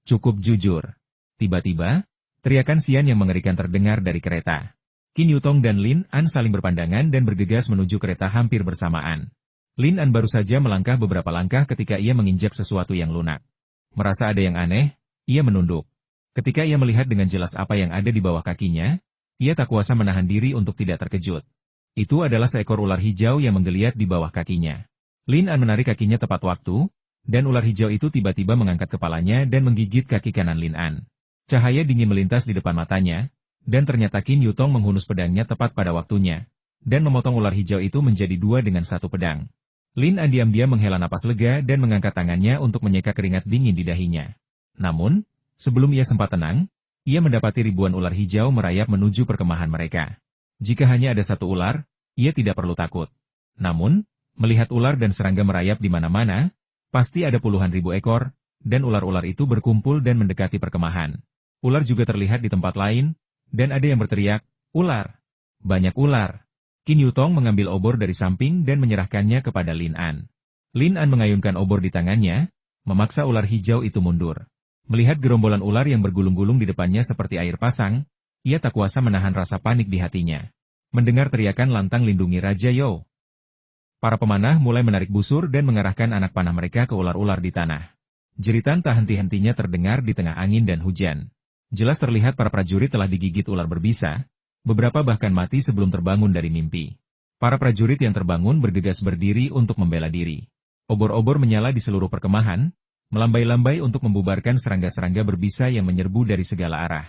S1: Cukup jujur. Tiba-tiba, teriakan Xian yang mengerikan terdengar dari kereta. Qin Yutong dan Lin An saling berpandangan dan bergegas menuju kereta hampir bersamaan. Lin An baru saja melangkah beberapa langkah ketika ia menginjak sesuatu yang lunak. Merasa ada yang aneh, ia menunduk. Ketika ia melihat dengan jelas apa yang ada di bawah kakinya, ia tak kuasa menahan diri untuk tidak terkejut. Itu adalah seekor ular hijau yang menggeliat di bawah kakinya. Lin An menarik kakinya tepat waktu, dan ular hijau itu tiba-tiba mengangkat kepalanya dan menggigit kaki kanan Lin An. Cahaya dingin melintas di depan matanya, dan ternyata Qin Yutong menghunus pedangnya tepat pada waktunya, dan memotong ular hijau itu menjadi dua dengan satu pedang. Lin An diam-diam menghela napas lega dan mengangkat tangannya untuk menyeka keringat dingin di dahinya. Namun, sebelum ia sempat tenang, ia mendapati ribuan ular hijau merayap menuju perkemahan mereka. Jika hanya ada satu ular, ia tidak perlu takut. Namun, melihat ular dan serangga merayap di mana-mana, pasti ada puluhan ribu ekor, dan ular-ular itu berkumpul dan mendekati perkemahan. Ular juga terlihat di tempat lain, dan ada yang berteriak, ular! Banyak ular! Qin Yutong mengambil obor dari samping dan menyerahkannya kepada Lin An. Lin An mengayunkan obor di tangannya, memaksa ular hijau itu mundur. Melihat gerombolan ular yang bergulung-gulung di depannya seperti air pasang, ia tak kuasa menahan rasa panik di hatinya. Mendengar teriakan lantang lindungi Raja Yo. Para pemanah mulai menarik busur dan mengarahkan anak panah mereka ke ular-ular di tanah. Jeritan tak henti-hentinya terdengar di tengah angin dan hujan. Jelas terlihat para prajurit telah digigit ular berbisa, beberapa bahkan mati sebelum terbangun dari mimpi. Para prajurit yang terbangun bergegas berdiri untuk membela diri. Obor-obor menyala di seluruh perkemahan, melambai-lambai untuk membubarkan serangga-serangga berbisa yang menyerbu dari segala arah.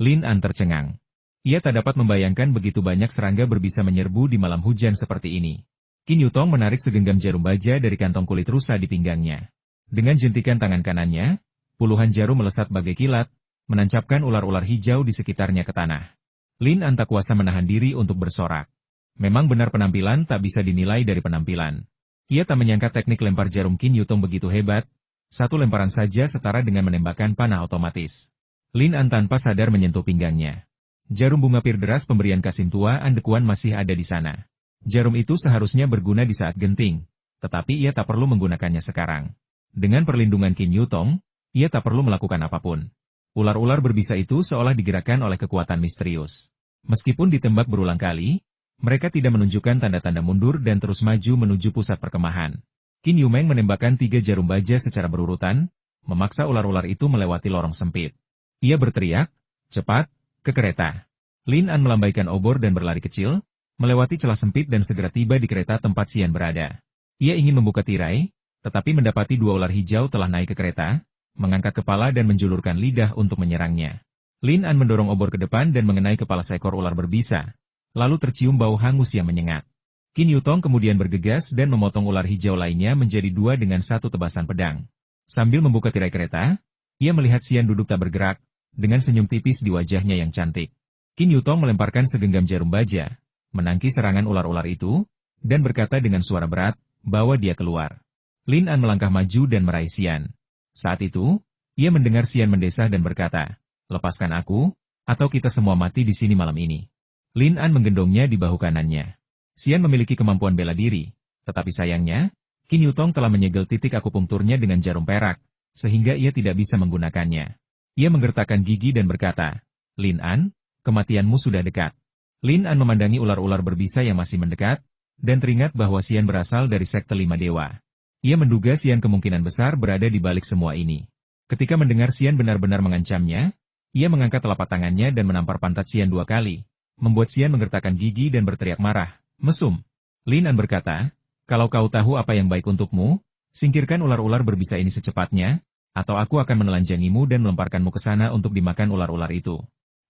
S1: Lin An tercengang. Ia tak dapat membayangkan begitu banyak serangga berbisa menyerbu di malam hujan seperti ini. Qin Yutong menarik segenggam jarum baja dari kantong kulit rusa di pinggangnya. Dengan jentikan tangan kanannya, puluhan jarum melesat bagai kilat, menancapkan ular-ular hijau di sekitarnya ke tanah. Lin An tak kuasa menahan diri untuk bersorak. Memang benar penampilan tak bisa dinilai dari penampilan. Ia tak menyangka teknik lempar jarum Qin Yutong begitu hebat, satu lemparan saja setara dengan menembakkan panah otomatis. Lin An tanpa sadar menyentuh pinggangnya. Jarum bunga pir deras pemberian Kasim tua Andekuan masih ada di sana. Jarum itu seharusnya berguna di saat genting, tetapi ia tak perlu menggunakannya sekarang. Dengan perlindungan Qin Yutong, ia tak perlu melakukan apapun. Ular-ular berbisa itu seolah digerakkan oleh kekuatan misterius. Meskipun ditembak berulang kali, mereka tidak menunjukkan tanda-tanda mundur dan terus maju menuju pusat perkemahan. Qin Yumeng menembakkan 3 jarum baja secara berurutan, memaksa ular-ular itu melewati lorong sempit. Ia berteriak, cepat, ke kereta. Lin An melambaikan obor dan berlari kecil, melewati celah sempit dan segera tiba di kereta tempat Xian berada. Ia ingin membuka tirai, tetapi mendapati 2 ular hijau telah naik ke kereta, mengangkat kepala dan menjulurkan lidah untuk menyerangnya. Lin An mendorong obor ke depan dan mengenai kepala seekor ular berbisa. Lalu tercium bau hangus yang menyengat. Qin Yutong kemudian bergegas dan memotong ular hijau lainnya menjadi dua dengan satu tebasan pedang. Sambil membuka tirai kereta, ia melihat Xian duduk tak bergerak, dengan senyum tipis di wajahnya yang cantik. Qin Yutong melemparkan segenggam jarum baja, menangkis serangan ular-ular itu, dan berkata dengan suara berat, bawa dia keluar. Lin An melangkah maju dan meraih Xian. Saat itu, ia mendengar Xian mendesah dan berkata, lepaskan aku, atau kita semua mati di sini malam ini. Lin An menggendongnya di bahu kanannya. Xian memiliki kemampuan bela diri, tetapi sayangnya, Qin Yutong telah menyegel titik akupunkturnya dengan jarum perak, sehingga ia tidak bisa menggunakannya. Ia menggertakkan gigi dan berkata, Lin An, kematianmu sudah dekat. Lin An memandangi ular-ular berbisa yang masih mendekat, dan teringat bahwa Xian berasal dari sekte lima dewa. Ia menduga Xian kemungkinan besar berada di balik semua ini. Ketika mendengar Xian benar-benar mengancamnya, ia mengangkat telapak tangannya dan menampar pantat Xian 2 kali, membuat Xian menggertakkan gigi dan berteriak marah, mesum. Lin An berkata, kalau kau tahu apa yang baik untukmu, singkirkan ular-ular berbisa ini secepatnya, atau aku akan menelanjangimu dan melemparkanmu ke sana untuk dimakan ular-ular itu.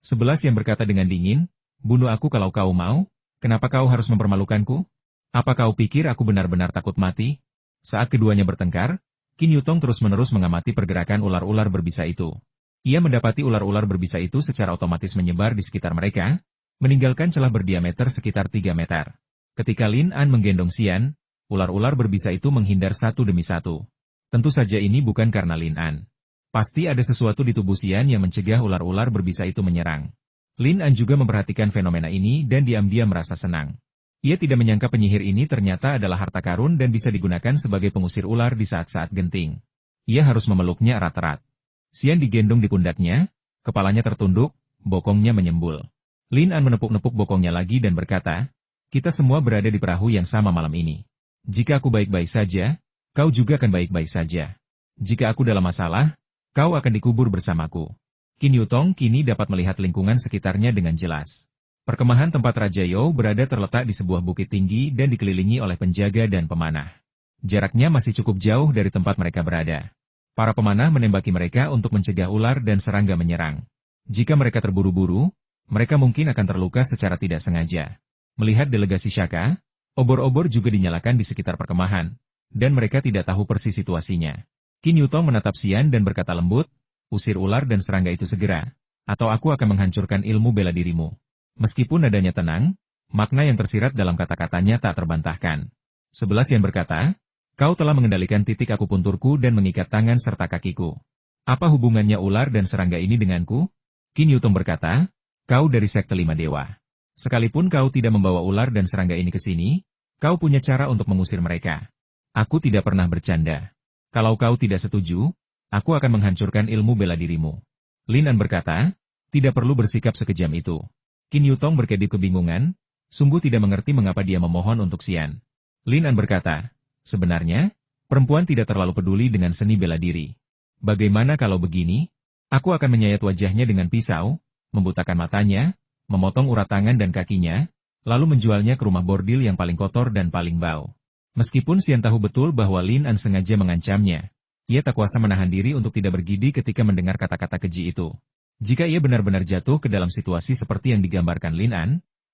S1: 11 yang berkata dengan dingin, bunuh aku kalau kau mau, kenapa kau harus mempermalukanku? Apa kau pikir aku benar-benar takut mati? Saat keduanya bertengkar, Qin Yutong terus-menerus mengamati pergerakan ular-ular berbisa itu. Ia mendapati ular-ular berbisa itu secara otomatis menyebar di sekitar mereka, meninggalkan celah berdiameter sekitar 3 meter. Ketika Lin An menggendong Xian, ular-ular berbisa itu menghindar satu demi satu. Tentu saja ini bukan karena Lin An. Pasti ada sesuatu di tubuh Xian yang mencegah ular-ular berbisa itu menyerang. Lin An juga memperhatikan fenomena ini dan diam-diam merasa senang. Ia tidak menyangka penyihir ini ternyata adalah harta karun dan bisa digunakan sebagai pengusir ular di saat-saat genting. Ia harus memeluknya erat-erat. Xian digendong di pundaknya, kepalanya tertunduk, bokongnya menyembul. Lin An menepuk-nepuk bokongnya lagi dan berkata, kita semua berada di perahu yang sama malam ini. Jika aku baik-baik saja, kau juga akan baik-baik saja. Jika aku dalam masalah, kau akan dikubur bersamaku. Qin Yutong kini dapat melihat lingkungan sekitarnya dengan jelas. Perkemahan tempat Raja You berada terletak di sebuah bukit tinggi dan dikelilingi oleh penjaga dan pemanah. Jaraknya masih cukup jauh dari tempat mereka berada. Para pemanah menembaki mereka untuk mencegah ular dan serangga menyerang. Jika mereka terburu-buru, mereka mungkin akan terluka secara tidak sengaja. Melihat delegasi Shaka, obor-obor juga dinyalakan di sekitar perkemahan, dan mereka tidak tahu persis situasinya. Qin Yutong menatap Xian dan berkata lembut, usir ular dan serangga itu segera, atau aku akan menghancurkan ilmu bela dirimu. Meskipun nadanya tenang, makna yang tersirat dalam kata-katanya tak terbantahkan. 11 yang berkata, kau telah mengendalikan titik akupunturku dan mengikat tangan serta kakiku. Apa hubungannya ular dan serangga ini denganku? Qin Yutong berkata, kau dari sekte lima dewa. Sekalipun kau tidak membawa ular dan serangga ini ke sini, kau punya cara untuk mengusir mereka. Aku tidak pernah bercanda. Kalau kau tidak setuju, aku akan menghancurkan ilmu bela dirimu. Lin An berkata, tidak perlu bersikap sekejam itu. Qin Yutong berkedip kebingungan, sungguh tidak mengerti mengapa dia memohon untuk Xian. Lin An berkata, sebenarnya, perempuan tidak terlalu peduli dengan seni bela diri. Bagaimana kalau begini? Aku akan menyayat wajahnya dengan pisau, membutakan matanya, memotong urat tangan dan kakinya, lalu menjualnya ke rumah bordil yang paling kotor dan paling bau. Meskipun Xian tahu betul bahwa Lin An sengaja mengancamnya, ia tak kuasa menahan diri untuk tidak bergidi ketika mendengar kata-kata keji itu. Jika ia benar-benar jatuh ke dalam situasi seperti yang digambarkan Lin An,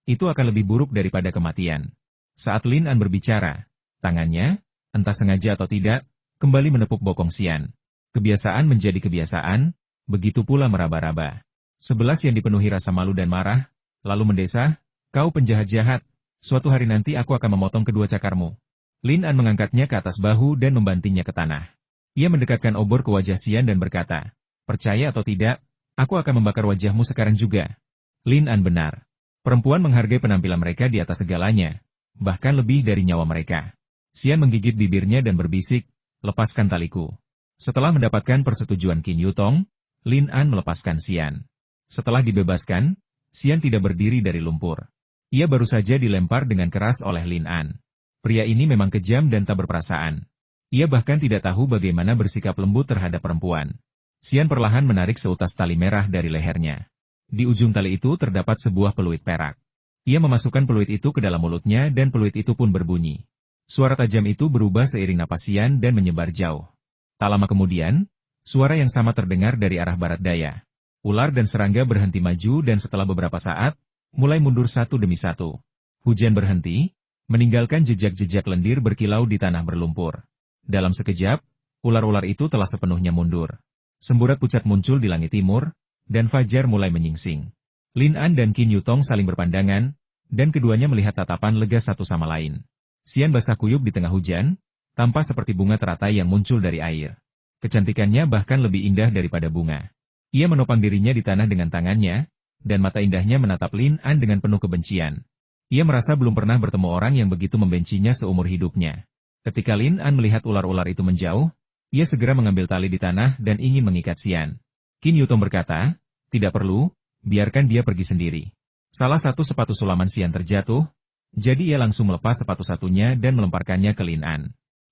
S1: itu akan lebih buruk daripada kematian. Saat Lin An berbicara, tangannya, entah sengaja atau tidak, kembali menepuk bokong Xian. Kebiasaan menjadi kebiasaan, begitu pula meraba-raba. 11 yang dipenuhi rasa malu dan marah, lalu mendesah, kau penjahat jahat, suatu hari nanti aku akan memotong kedua cakarmu. Lin An mengangkatnya ke atas bahu dan membantingnya ke tanah. Ia mendekatkan obor ke wajah Xian dan berkata, percaya atau tidak, aku akan membakar wajahmu sekarang juga. Lin An benar. Perempuan menghargai penampilan mereka di atas segalanya, bahkan lebih dari nyawa mereka. Xian menggigit bibirnya dan berbisik, lepaskan taliku. Setelah mendapatkan persetujuan Qin Yutong, Lin An melepaskan Xian. Setelah dibebaskan, Xian tidak berdiri dari lumpur. Ia baru saja dilempar dengan keras oleh Lin An. Pria ini memang kejam dan tak berperasaan. Ia bahkan tidak tahu bagaimana bersikap lembut terhadap perempuan. Xian perlahan menarik seutas tali merah dari lehernya. Di ujung tali itu terdapat sebuah peluit perak. Ia memasukkan peluit itu ke dalam mulutnya dan peluit itu pun berbunyi. Suara tajam itu berubah seiring napas Xian dan menyebar jauh. Tak lama kemudian, suara yang sama terdengar dari arah barat daya. Ular dan serangga berhenti maju dan setelah beberapa saat, mulai mundur satu demi satu. Hujan berhenti, meninggalkan jejak-jejak lendir berkilau di tanah berlumpur. Dalam sekejap, ular-ular itu telah sepenuhnya mundur. Semburat pucat muncul di langit timur, dan fajar mulai menyingsing. Lin An dan Qin Yutong saling berpandangan, dan keduanya melihat tatapan lega satu sama lain. Xian basah kuyup di tengah hujan, tampak seperti bunga teratai yang muncul dari air. Kecantikannya bahkan lebih indah daripada bunga. Ia menopang dirinya di tanah dengan tangannya, dan mata indahnya menatap Lin An dengan penuh kebencian. Ia merasa belum pernah bertemu orang yang begitu membencinya seumur hidupnya. Ketika Lin An melihat ular-ular itu menjauh, ia segera mengambil tali di tanah dan ingin mengikat Xian. Qin Yutong berkata, tidak perlu, biarkan dia pergi sendiri. Salah satu sepatu sulaman Xian terjatuh, jadi ia langsung melepas sepatu-satunya dan melemparkannya ke Lin An.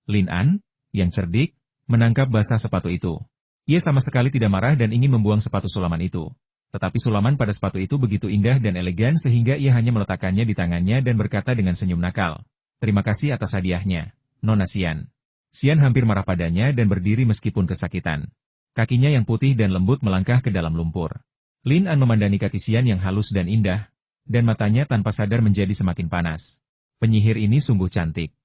S1: Lin An, yang cerdik, menangkap basah sepatu itu. Ia sama sekali tidak marah dan ingin membuang sepatu sulaman itu. Tetapi sulaman pada sepatu itu begitu indah dan elegan sehingga ia hanya meletakkannya di tangannya dan berkata dengan senyum nakal, terima kasih atas hadiahnya, Nona Xian. Xian hampir marah padanya dan berdiri meskipun kesakitan. Kakinya yang putih dan lembut melangkah ke dalam lumpur. Lin An memandangi kaki Xian yang halus dan indah, dan matanya tanpa sadar menjadi semakin panas. Penyihir ini sungguh cantik.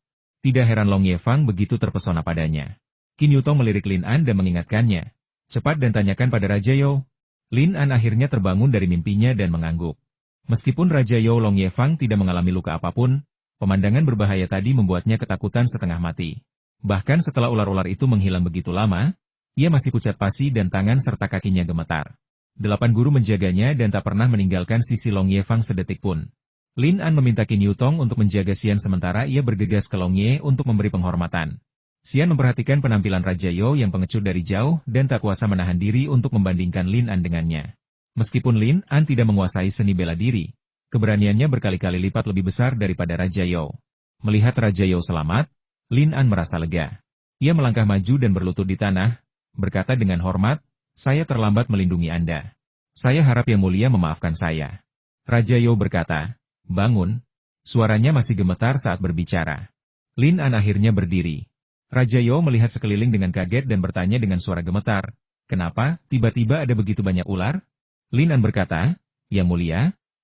S1: Tidak heran Long Ye Fang begitu terpesona padanya. Qin Yutong melirik Lin An dan mengingatkannya. Cepat dan tanyakan pada Raja You. Lin An akhirnya terbangun dari mimpinya dan mengangguk. Meskipun Raja You Long Ye Fang tidak mengalami luka apapun, pemandangan berbahaya tadi membuatnya ketakutan setengah mati. Bahkan setelah ular-ular itu menghilang begitu lama, ia masih pucat pasi dan tangan serta kakinya gemetar. 8 guru menjaganya dan tak pernah meninggalkan sisi Long Ye Fang sedetik pun. Lin An meminta Qin Yutong untuk menjaga Xian sementara ia bergegas ke Long Ye untuk memberi penghormatan. Xian memperhatikan penampilan Raja You yang pengecut dari jauh dan tak kuasa menahan diri untuk membandingkan Lin An dengannya. Meskipun Lin An tidak menguasai seni bela diri, keberaniannya berkali-kali lipat lebih besar daripada Raja You. Melihat Raja You selamat, Lin An merasa lega. Ia melangkah maju dan berlutut di tanah, berkata dengan hormat, saya terlambat melindungi Anda. Saya harap Yang Mulia memaafkan saya. Raja You berkata, bangun. Suaranya masih gemetar saat berbicara. Lin An akhirnya berdiri. Raja You melihat sekeliling dengan kaget dan bertanya dengan suara gemetar, kenapa tiba-tiba ada begitu banyak ular? Lin An berkata, Yang Mulia,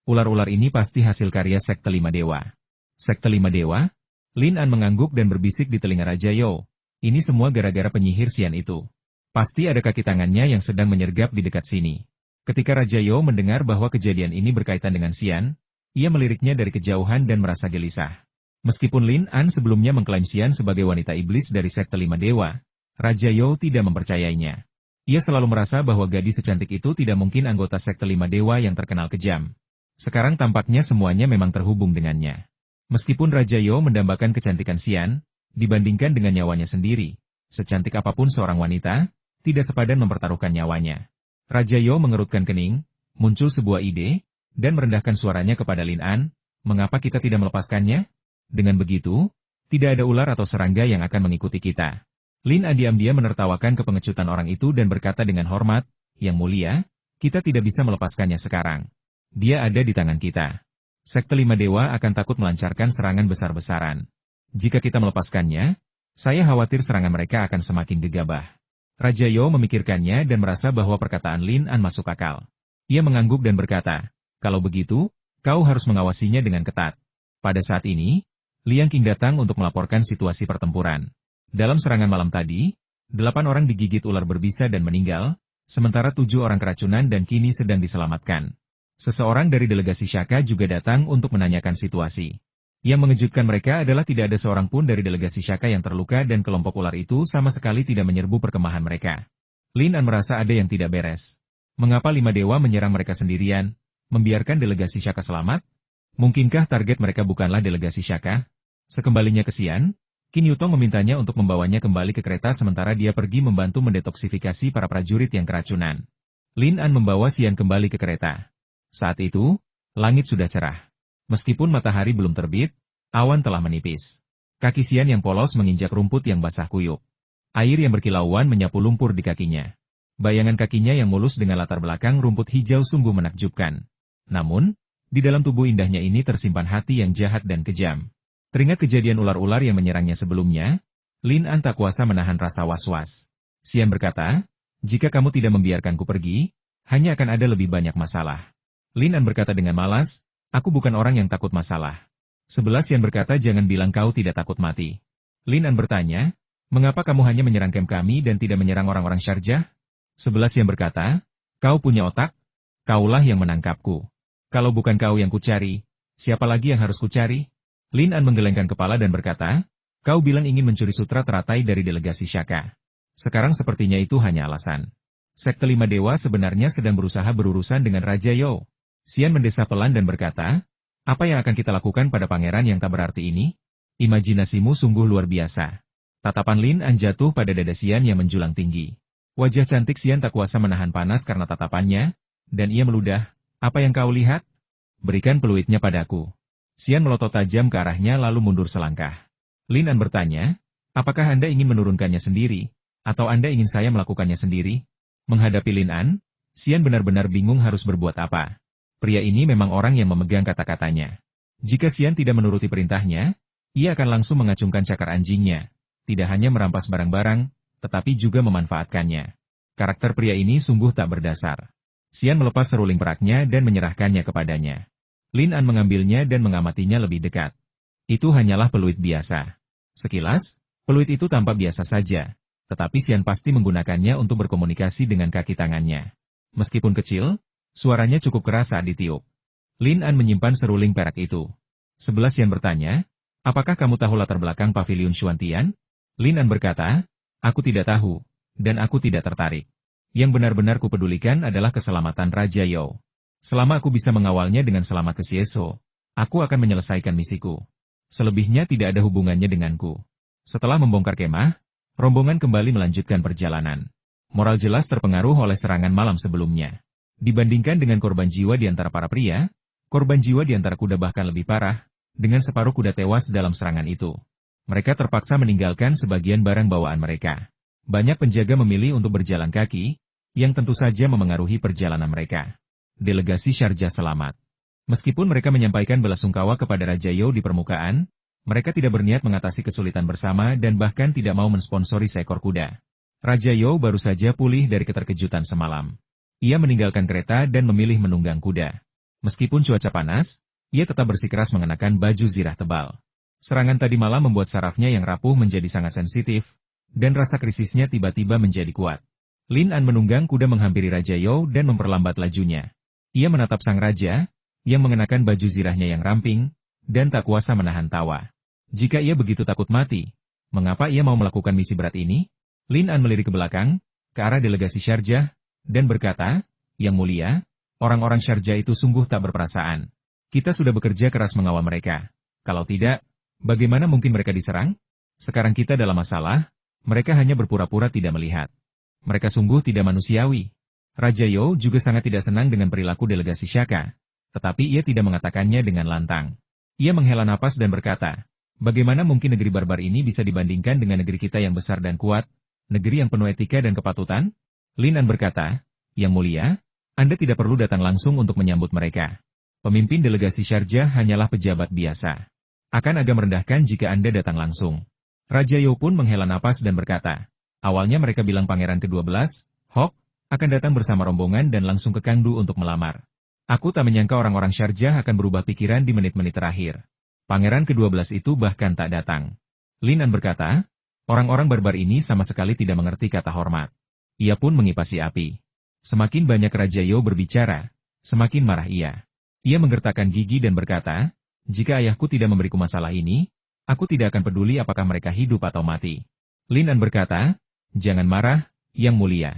S1: ular-ular ini pasti hasil karya Sekte Lima Dewa. Sekte Lima Dewa? Lin An mengangguk dan berbisik di telinga Raja You. Ini semua gara-gara penyihir Xian itu. Pasti ada kaki tangannya yang sedang menyergap di dekat sini. Ketika Raja You mendengar bahwa kejadian ini berkaitan dengan Xian, ia meliriknya dari kejauhan dan merasa gelisah. Meskipun Lin An sebelumnya mengklaim Xian sebagai wanita iblis dari Sekte Lima Dewa, Raja You tidak mempercayainya. Ia selalu merasa bahwa gadis secantik itu tidak mungkin anggota Sekte Lima Dewa yang terkenal kejam. Sekarang tampaknya semuanya memang terhubung dengannya. Meskipun Raja You mendambakan kecantikan Xian, dibandingkan dengan nyawanya sendiri, secantik apapun seorang wanita, tidak sepadan mempertaruhkan nyawanya. Raja You mengerutkan kening, muncul sebuah ide, dan merendahkan suaranya kepada Lin An, mengapa kita tidak melepaskannya? Dengan begitu, tidak ada ular atau serangga yang akan mengikuti kita. Lin An diam-diam menertawakan kepengecutan orang itu dan berkata dengan hormat, Yang Mulia, kita tidak bisa melepaskannya sekarang. Dia ada di tangan kita. Sekte Lima Dewa akan takut melancarkan serangan besar-besaran. Jika kita melepaskannya, saya khawatir serangan mereka akan semakin gegabah. Raja You memikirkannya dan merasa bahwa perkataan Lin An masuk akal. Ia mengangguk dan berkata, kalau begitu, kau harus mengawasinya dengan ketat. Pada saat ini, Liang Qing datang untuk melaporkan situasi pertempuran. Dalam serangan malam tadi, 8 orang digigit ular berbisa dan meninggal, sementara 7 orang keracunan dan kini sedang diselamatkan. Seseorang dari delegasi Shaka juga datang untuk menanyakan situasi. Yang mengejutkan mereka adalah tidak ada seorang pun dari delegasi Shaka yang terluka dan kelompok ular itu sama sekali tidak menyerbu perkemahan mereka. Lin An merasa ada yang tidak beres. Mengapa 5 dewa menyerang mereka sendirian, membiarkan delegasi Shaka selamat? Mungkinkah target mereka bukanlah delegasi Shaka? Sekembalinya ke Xian, Qin Yutong memintanya untuk membawanya kembali ke kereta sementara dia pergi membantu mendetoksifikasi para prajurit yang keracunan. Lin An membawa Xian kembali ke kereta. Saat itu, langit sudah cerah. Meskipun matahari belum terbit, awan telah menipis. Kaki Xian yang polos menginjak rumput yang basah kuyup. Air yang berkilauan menyapu lumpur di kakinya. Bayangan kakinya yang mulus dengan latar belakang rumput hijau sungguh menakjubkan. Namun, di dalam tubuh indahnya ini tersimpan hati yang jahat dan kejam. Teringat kejadian ular-ular yang menyerangnya sebelumnya, Lin An tak kuasa menahan rasa was-was. Xian berkata, jika kamu tidak membiarkanku pergi, hanya akan ada lebih banyak masalah. Lin An berkata dengan malas, aku bukan orang yang takut masalah. 11 Yan berkata jangan bilang kau tidak takut mati. Lin An bertanya, mengapa kamu hanya menyerang camp kami dan tidak menyerang orang-orang Syarjah? 11 Yan berkata, kau punya otak? Kaulah yang menangkapku. Kalau bukan kau yang kucari, siapa lagi yang harus kucari? Lin An menggelengkan kepala dan berkata, kau bilang ingin mencuri sutra teratai dari delegasi Shaka. Sekarang sepertinya itu hanya alasan. Sekte Lima Dewa sebenarnya sedang berusaha berurusan dengan Raja Yao. Xian mendesah pelan dan berkata, apa yang akan kita lakukan pada pangeran yang tak berarti ini? Imajinasimu sungguh luar biasa. Tatapan Lin An jatuh pada dada Xian yang menjulang tinggi. Wajah cantik Xian tak kuasa menahan panas karena tatapannya, dan ia meludah, apa yang kau lihat? Berikan peluitnya padaku. Xian melotot tajam ke arahnya lalu mundur selangkah. Lin An bertanya, apakah Anda ingin menurunkannya sendiri, atau Anda ingin saya melakukannya sendiri? Menghadapi Lin An, Xian benar-benar bingung harus berbuat apa. Pria ini memang orang yang memegang kata-katanya. Jika Xian tidak menuruti perintahnya, ia akan langsung mengacungkan cakar anjingnya. Tidak hanya merampas barang-barang, tetapi juga memanfaatkannya. Karakter pria ini sungguh tak berdasar. Xian melepas seruling peraknya dan menyerahkannya kepadanya. Lin An mengambilnya dan mengamatinya lebih dekat. Itu hanyalah peluit biasa. Sekilas, peluit itu tampak biasa saja, tetapi Xian pasti menggunakannya untuk berkomunikasi dengan kaki tangannya. Meskipun kecil, suaranya cukup keras saat ditiup. Lin An menyimpan seruling perak itu. 11 Yan bertanya, apakah kamu tahu latar belakang pavilion Xuantian? Lin An berkata, aku tidak tahu, dan aku tidak tertarik. Yang benar-benar kupedulikan adalah keselamatan Raja Yao. Selama aku bisa mengawalnya dengan selamat ke Xieso, aku akan menyelesaikan misiku. Selebihnya tidak ada hubungannya denganku. Setelah membongkar kemah, rombongan kembali melanjutkan perjalanan. Moral jelas terpengaruh oleh serangan malam sebelumnya. Dibandingkan dengan korban jiwa di antara para pria, korban jiwa di antara kuda bahkan lebih parah, dengan separuh kuda tewas dalam serangan itu. Mereka terpaksa meninggalkan sebagian barang bawaan mereka. Banyak penjaga memilih untuk berjalan kaki, yang tentu saja memengaruhi perjalanan mereka. Delegasi Syarjah selamat. Meskipun mereka menyampaikan belasungkawa kepada Raja Yao di permukaan, mereka tidak berniat mengatasi kesulitan bersama dan bahkan tidak mau mensponsori seekor kuda. Raja Yao baru saja pulih dari keterkejutan semalam. Ia meninggalkan kereta dan memilih menunggang kuda. Meskipun cuaca panas, ia tetap bersikeras mengenakan baju zirah tebal. Serangan tadi malam membuat sarafnya yang rapuh menjadi sangat sensitif, dan rasa krisisnya tiba-tiba menjadi kuat. Lin An menunggang kuda menghampiri Raja Yao dan memperlambat lajunya. Ia menatap sang raja, yang mengenakan baju zirahnya yang ramping, dan tak kuasa menahan tawa. Jika ia begitu takut mati, mengapa ia mau melakukan misi berat ini? Lin An melirik ke belakang, ke arah delegasi Syarjah, dan berkata, Yang Mulia, orang-orang Syarjah itu sungguh tak berperasaan. Kita sudah bekerja keras mengawal mereka. Kalau tidak, bagaimana mungkin mereka diserang? Sekarang kita dalam masalah, mereka hanya berpura-pura tidak melihat. Mereka sungguh tidak manusiawi. Raja Yao juga sangat tidak senang dengan perilaku delegasi Shaka, tetapi ia tidak mengatakannya dengan lantang. Ia menghela napas dan berkata, bagaimana mungkin negeri barbar ini bisa dibandingkan dengan negeri kita yang besar dan kuat, negeri yang penuh etika dan kepatutan? Lin An berkata, Yang Mulia, Anda tidak perlu datang langsung untuk menyambut mereka. Pemimpin delegasi Syarjah hanyalah pejabat biasa. Akan agak merendahkan jika Anda datang langsung. Raja Yao pun menghela napas dan berkata, awalnya mereka bilang pangeran ke-12, Hok, akan datang bersama rombongan dan langsung ke Kangdu untuk melamar. Aku tak menyangka orang-orang Syarjah akan berubah pikiran di menit-menit terakhir. Pangeran ke-12 itu bahkan tak datang. Lin An berkata, orang-orang barbar ini sama sekali tidak mengerti kata hormat. Ia pun mengipasi api. Semakin banyak Raja Yao berbicara, semakin marah ia. Ia menggertakkan gigi dan berkata, jika ayahku tidak memberiku masalah ini, aku tidak akan peduli apakah mereka hidup atau mati. Lin An berkata, jangan marah, Yang Mulia.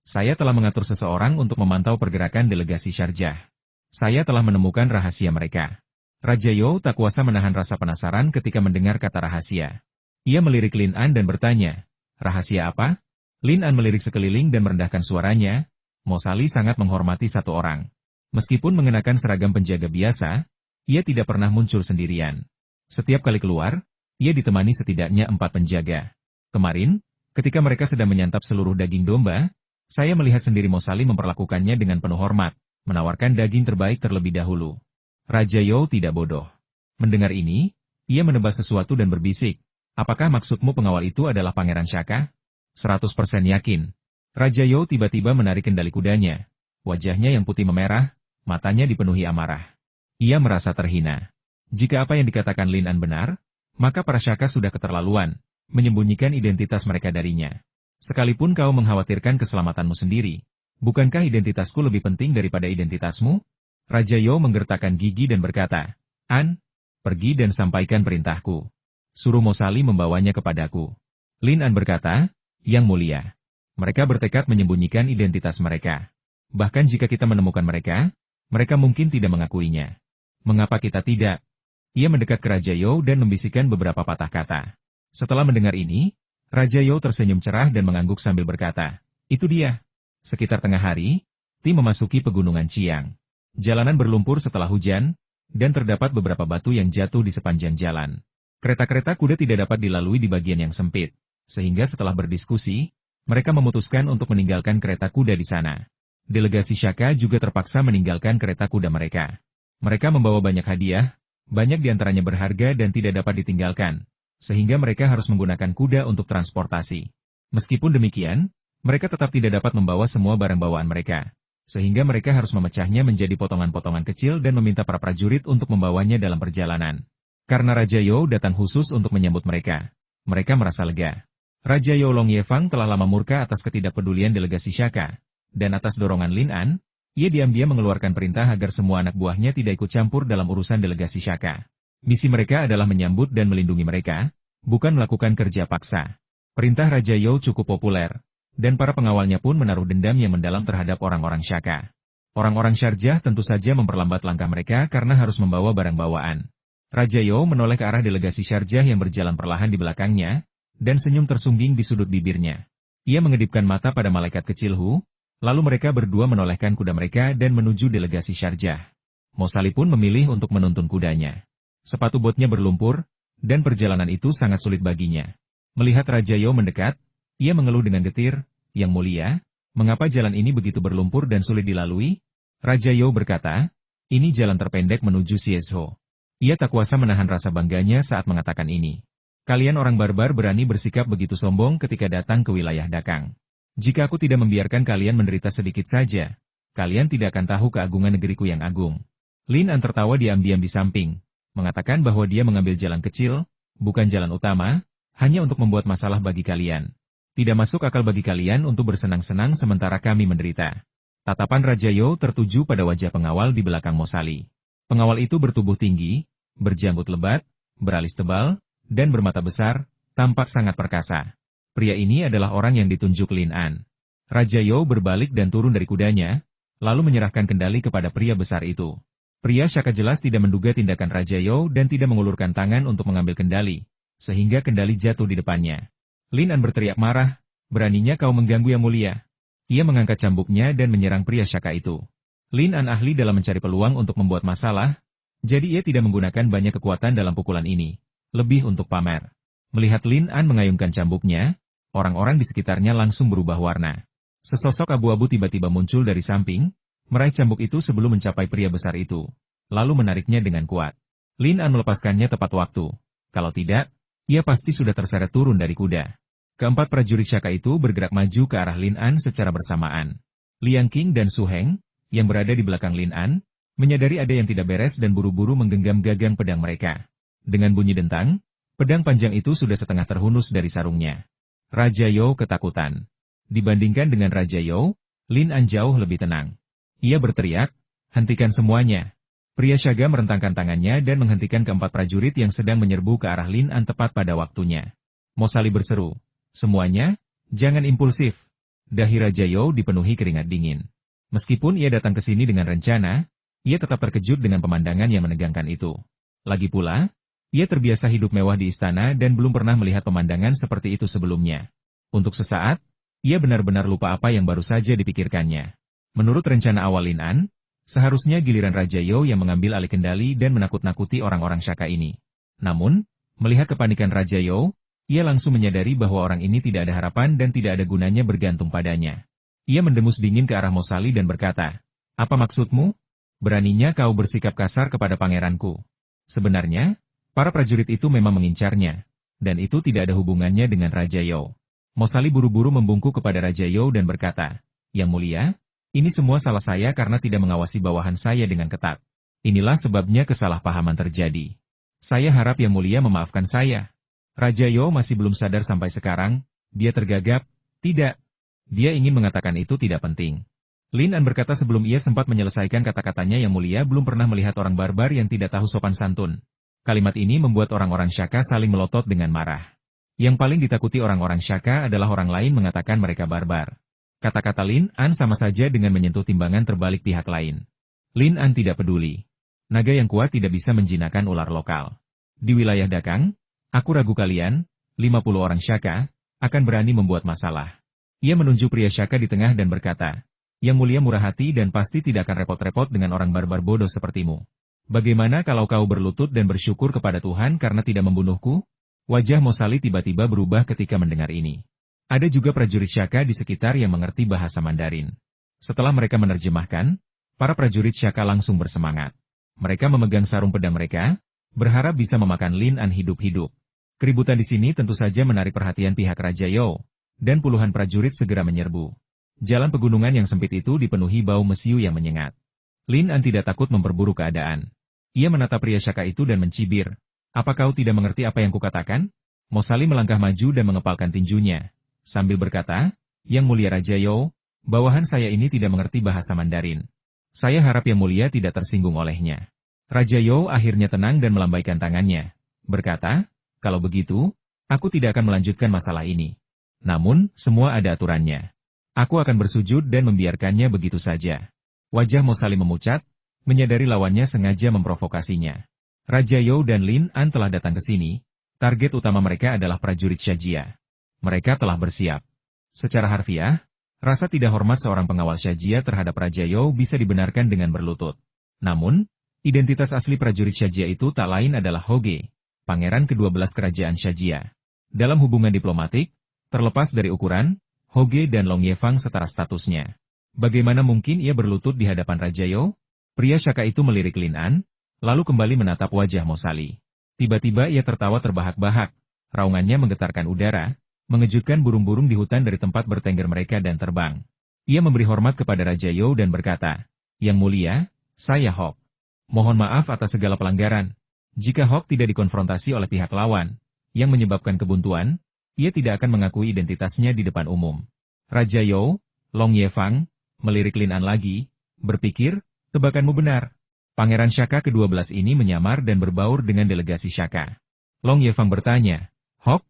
S1: Saya telah mengatur seseorang untuk memantau pergerakan delegasi Syarjah. Saya telah menemukan rahasia mereka. Raja Yao tak kuasa menahan rasa penasaran ketika mendengar kata rahasia. Ia melirik Lin An dan bertanya, rahasia apa? Lin An melirik sekeliling dan merendahkan suaranya, Mo Sali sangat menghormati satu orang. Meskipun mengenakan seragam penjaga biasa, ia tidak pernah muncul sendirian. Setiap kali keluar, ia ditemani setidaknya 4 penjaga. Kemarin, ketika mereka sedang menyantap seluruh daging domba, saya melihat sendiri Mo Sali memperlakukannya dengan penuh hormat, menawarkan daging terbaik terlebih dahulu. Raja Yao tidak bodoh. Mendengar ini, ia menebas sesuatu dan berbisik, apakah maksudmu pengawal itu adalah Pangeran Shaka? 100% yakin. Raja Yao tiba-tiba menarik kendali kudanya. Wajahnya yang putih memerah, matanya dipenuhi amarah. Ia merasa terhina. Jika apa yang dikatakan Lin An benar, maka para Shaka sudah keterlaluan, menyembunyikan identitas mereka darinya. Sekalipun kau mengkhawatirkan keselamatanmu sendiri, bukankah identitasku lebih penting daripada identitasmu? Raja Yo menggertakkan gigi dan berkata, An, pergi dan sampaikan perintahku. Suruh Mosali membawanya kepadaku. Lin An berkata, Yang mulia. Mereka bertekad menyembunyikan identitas mereka. Bahkan jika kita menemukan mereka, mereka mungkin tidak mengakuinya. Mengapa kita tidak? Ia mendekat ke Raja Yo dan membisikkan beberapa patah kata. Setelah mendengar ini, Raja Yo tersenyum cerah dan mengangguk sambil berkata, itu dia. Sekitar tengah hari, Ti memasuki pegunungan Ciang. Jalanan berlumpur setelah hujan, dan terdapat beberapa batu yang jatuh di sepanjang jalan. Kereta-kereta kuda tidak dapat dilalui di bagian yang sempit, sehingga setelah berdiskusi, mereka memutuskan untuk meninggalkan kereta kuda di sana. Delegasi Shaka juga terpaksa meninggalkan kereta kuda mereka. Mereka membawa banyak hadiah, banyak diantaranya berharga dan tidak dapat ditinggalkan, sehingga mereka harus menggunakan kuda untuk transportasi. Meskipun demikian, mereka tetap tidak dapat membawa semua barang bawaan mereka, sehingga mereka harus memecahnya menjadi potongan-potongan kecil dan meminta para prajurit untuk membawanya dalam perjalanan. Karena Raja Yo datang khusus untuk menyambut mereka, mereka merasa lega. Raja Yo Long Yefang telah lama murka atas ketidakpedulian delegasi Shaka. Dan atas dorongan Lin An, ia diam-diam mengeluarkan perintah agar semua anak buahnya tidak ikut campur dalam urusan delegasi Shaka. Misi mereka adalah menyambut dan melindungi mereka, bukan melakukan kerja paksa. Perintah Raja Yo cukup populer, dan para pengawalnya pun menaruh dendam yang mendalam terhadap orang-orang Shaka. Orang-orang Sharjah tentu saja memperlambat langkah mereka karena harus membawa barang bawaan. Raja Yo menoleh ke arah delegasi Sharjah yang berjalan perlahan di belakangnya, dan senyum tersungging di sudut bibirnya. Ia mengedipkan mata pada malaikat kecil Hu. Lalu mereka berdua menolehkan kuda mereka dan menuju delegasi Sharjah. Mosali pun memilih untuk menuntun kudanya. Sepatu botnya berlumpur, dan perjalanan itu sangat sulit baginya. Melihat Raja Yo mendekat, ia mengeluh dengan getir, Yang mulia, mengapa jalan ini begitu berlumpur dan sulit dilalui? Raja Yo berkata, ini jalan terpendek menuju Siesho. Ia tak kuasa menahan rasa bangganya saat mengatakan ini. Kalian orang barbar berani bersikap begitu sombong ketika datang ke wilayah Dakang. Jika aku tidak membiarkan kalian menderita sedikit saja, kalian tidak akan tahu keagungan negeriku yang agung. Lin An tertawa diam-diam di samping, mengatakan bahwa dia mengambil jalan kecil, bukan jalan utama, hanya untuk membuat masalah bagi kalian. Tidak masuk akal bagi kalian untuk bersenang-senang sementara kami menderita. Tatapan Raja Yo tertuju pada wajah pengawal di belakang Mosali. Pengawal itu bertubuh tinggi, berjanggut lebat, beralis tebal, dan bermata besar, tampak sangat perkasa. Pria ini adalah orang yang ditunjuk Lin An. Raja Yo berbalik dan turun dari kudanya, lalu menyerahkan kendali kepada pria besar itu. Pria Shaka jelas tidak menduga tindakan Raja Yo dan tidak mengulurkan tangan untuk mengambil kendali, sehingga kendali jatuh di depannya. Lin An berteriak marah, beraninya kau mengganggu yang mulia. Ia mengangkat cambuknya dan menyerang pria Shaka itu. Lin An ahli dalam mencari peluang untuk membuat masalah, jadi ia tidak menggunakan banyak kekuatan dalam pukulan ini, lebih untuk pamer. Melihat Lin An mengayunkan cambuknya, orang-orang di sekitarnya langsung berubah warna. Sesosok abu-abu tiba-tiba muncul dari samping, meraih cambuk itu sebelum mencapai pria besar itu, lalu menariknya dengan kuat. Lin An melepaskannya tepat waktu. Kalau tidak, ia pasti sudah terseret turun dari kuda. Keempat prajurit Shaka itu bergerak maju ke arah Lin An secara bersamaan. Liang Qing dan Su Heng, yang berada di belakang Lin An, menyadari ada yang tidak beres dan buru-buru menggenggam gagang pedang mereka. Dengan bunyi dentang, pedang panjang itu sudah setengah terhunus dari sarungnya. Raja Yo ketakutan. Dibandingkan dengan Raja Yo, Lin An jauh lebih tenang. Ia berteriak, hentikan semuanya. Pria Shaga merentangkan tangannya dan menghentikan keempat prajurit yang sedang menyerbu ke arah Lin An tepat pada waktunya. Mosali berseru, semuanya, jangan impulsif. Dahi Raja Yo dipenuhi keringat dingin. Meskipun ia datang ke sini dengan rencana, ia tetap terkejut dengan pemandangan yang menegangkan itu. Lagi pula, ia terbiasa hidup mewah di istana dan belum pernah melihat pemandangan seperti itu sebelumnya. Untuk sesaat, ia benar-benar lupa apa yang baru saja dipikirkannya. Menurut rencana awal Lin An, seharusnya giliran Raja Yo yang mengambil alih kendali dan menakut-nakuti orang-orang Shaka ini. Namun, melihat kepanikan Raja Yo, ia langsung menyadari bahwa orang ini tidak ada harapan dan tidak ada gunanya bergantung padanya. Ia mendemus dingin ke arah Mosali dan berkata, apa maksudmu? Beraninya kau bersikap kasar kepada pangeranku. Sebenarnya, para prajurit itu memang mengincarnya, dan itu tidak ada hubungannya dengan Raja Yo. Mosali buru-buru membungkuk kepada Raja Yo dan berkata, Yang mulia, Ini semua salah saya karena tidak mengawasi bawahan saya dengan ketat. Inilah sebabnya kesalahpahaman terjadi. Saya harap Yang Mulia memaafkan saya. Raja Yo masih belum sadar sampai sekarang, dia tergagap, tidak. Dia ingin mengatakan itu tidak penting. Lin An berkata sebelum ia sempat menyelesaikan kata-katanya Yang Mulia belum pernah melihat orang barbar yang tidak tahu sopan santun. Kalimat ini membuat orang-orang Shaka saling melotot dengan marah. Yang paling ditakuti orang-orang Shaka adalah orang lain mengatakan mereka barbar. Kata-kata Lin An sama saja dengan menyentuh timbangan terbalik pihak lain. Lin An tidak peduli. Naga yang kuat tidak bisa menjinakkan ular lokal. Di wilayah Dakang, aku ragu kalian, 50 orang Shaka, akan berani membuat masalah. Ia menunjuk pria Shaka di tengah dan berkata, Yang Mulia murah hati dan pasti tidak akan repot-repot dengan orang barbar bodoh sepertimu. Bagaimana kalau kau berlutut dan bersyukur kepada Tuhan karena tidak membunuhku? Wajah Mosali tiba-tiba berubah ketika mendengar ini. Ada juga prajurit Shaka di sekitar yang mengerti bahasa Mandarin. Setelah mereka menerjemahkan, para prajurit Shaka langsung bersemangat. Mereka memegang sarung pedang mereka, berharap bisa memakan Lin An hidup-hidup. Keributan di sini tentu saja menarik perhatian pihak Raja Yo, dan puluhan prajurit segera menyerbu. Jalan pegunungan yang sempit itu dipenuhi bau mesiu yang menyengat. Lin An tidak takut memperburuk keadaan. Ia menatap pria Shaka itu dan mencibir. Apa kau tidak mengerti apa yang kukatakan? Mosali melangkah maju dan mengepalkan tinjunya. Sambil berkata, Yang Mulia Raja Yo, bawahan saya ini tidak mengerti bahasa Mandarin. Saya harap Yang Mulia tidak tersinggung olehnya. Raja Yo akhirnya tenang dan melambaikan tangannya. Berkata, kalau begitu, aku tidak akan melanjutkan masalah ini. Namun, semua ada aturannya. Aku akan bersujud dan membiarkannya begitu saja. Wajah Mosali memucat, menyadari lawannya sengaja memprovokasinya. Raja Yo dan Lin An telah datang ke sini. Target utama mereka adalah prajurit Shajia. Mereka telah bersiap. Secara harfiah, rasa tidak hormat seorang pengawal Shajia terhadap Raja Yo bisa dibenarkan dengan berlutut. Namun, identitas asli prajurit Shajia itu tak lain adalah Hoge, pangeran ke-12 kerajaan Shajia. Dalam hubungan diplomatik, terlepas dari ukuran, Hoge dan Long Yefang setara statusnya. Bagaimana mungkin ia berlutut di hadapan Raja Yo? Pria Shaka itu melirik Lin An, lalu kembali menatap wajah Mosali. Tiba-tiba ia tertawa terbahak-bahak, raungannya menggetarkan udara, mengejutkan burung-burung di hutan dari tempat bertengger mereka dan terbang. Ia memberi hormat kepada Raja Yo dan berkata, Yang Mulia, saya Hok. Mohon maaf atas segala pelanggaran. Jika Hok tidak dikonfrontasi oleh pihak lawan, yang menyebabkan kebuntuan, ia tidak akan mengakui identitasnya di depan umum. Raja Yo, Long Yefang, melirik Lin An lagi, berpikir, tebakanmu benar. Pangeran Shaka ke-12 ini menyamar dan berbaur dengan delegasi Shaka. Long Yefang bertanya, Hok,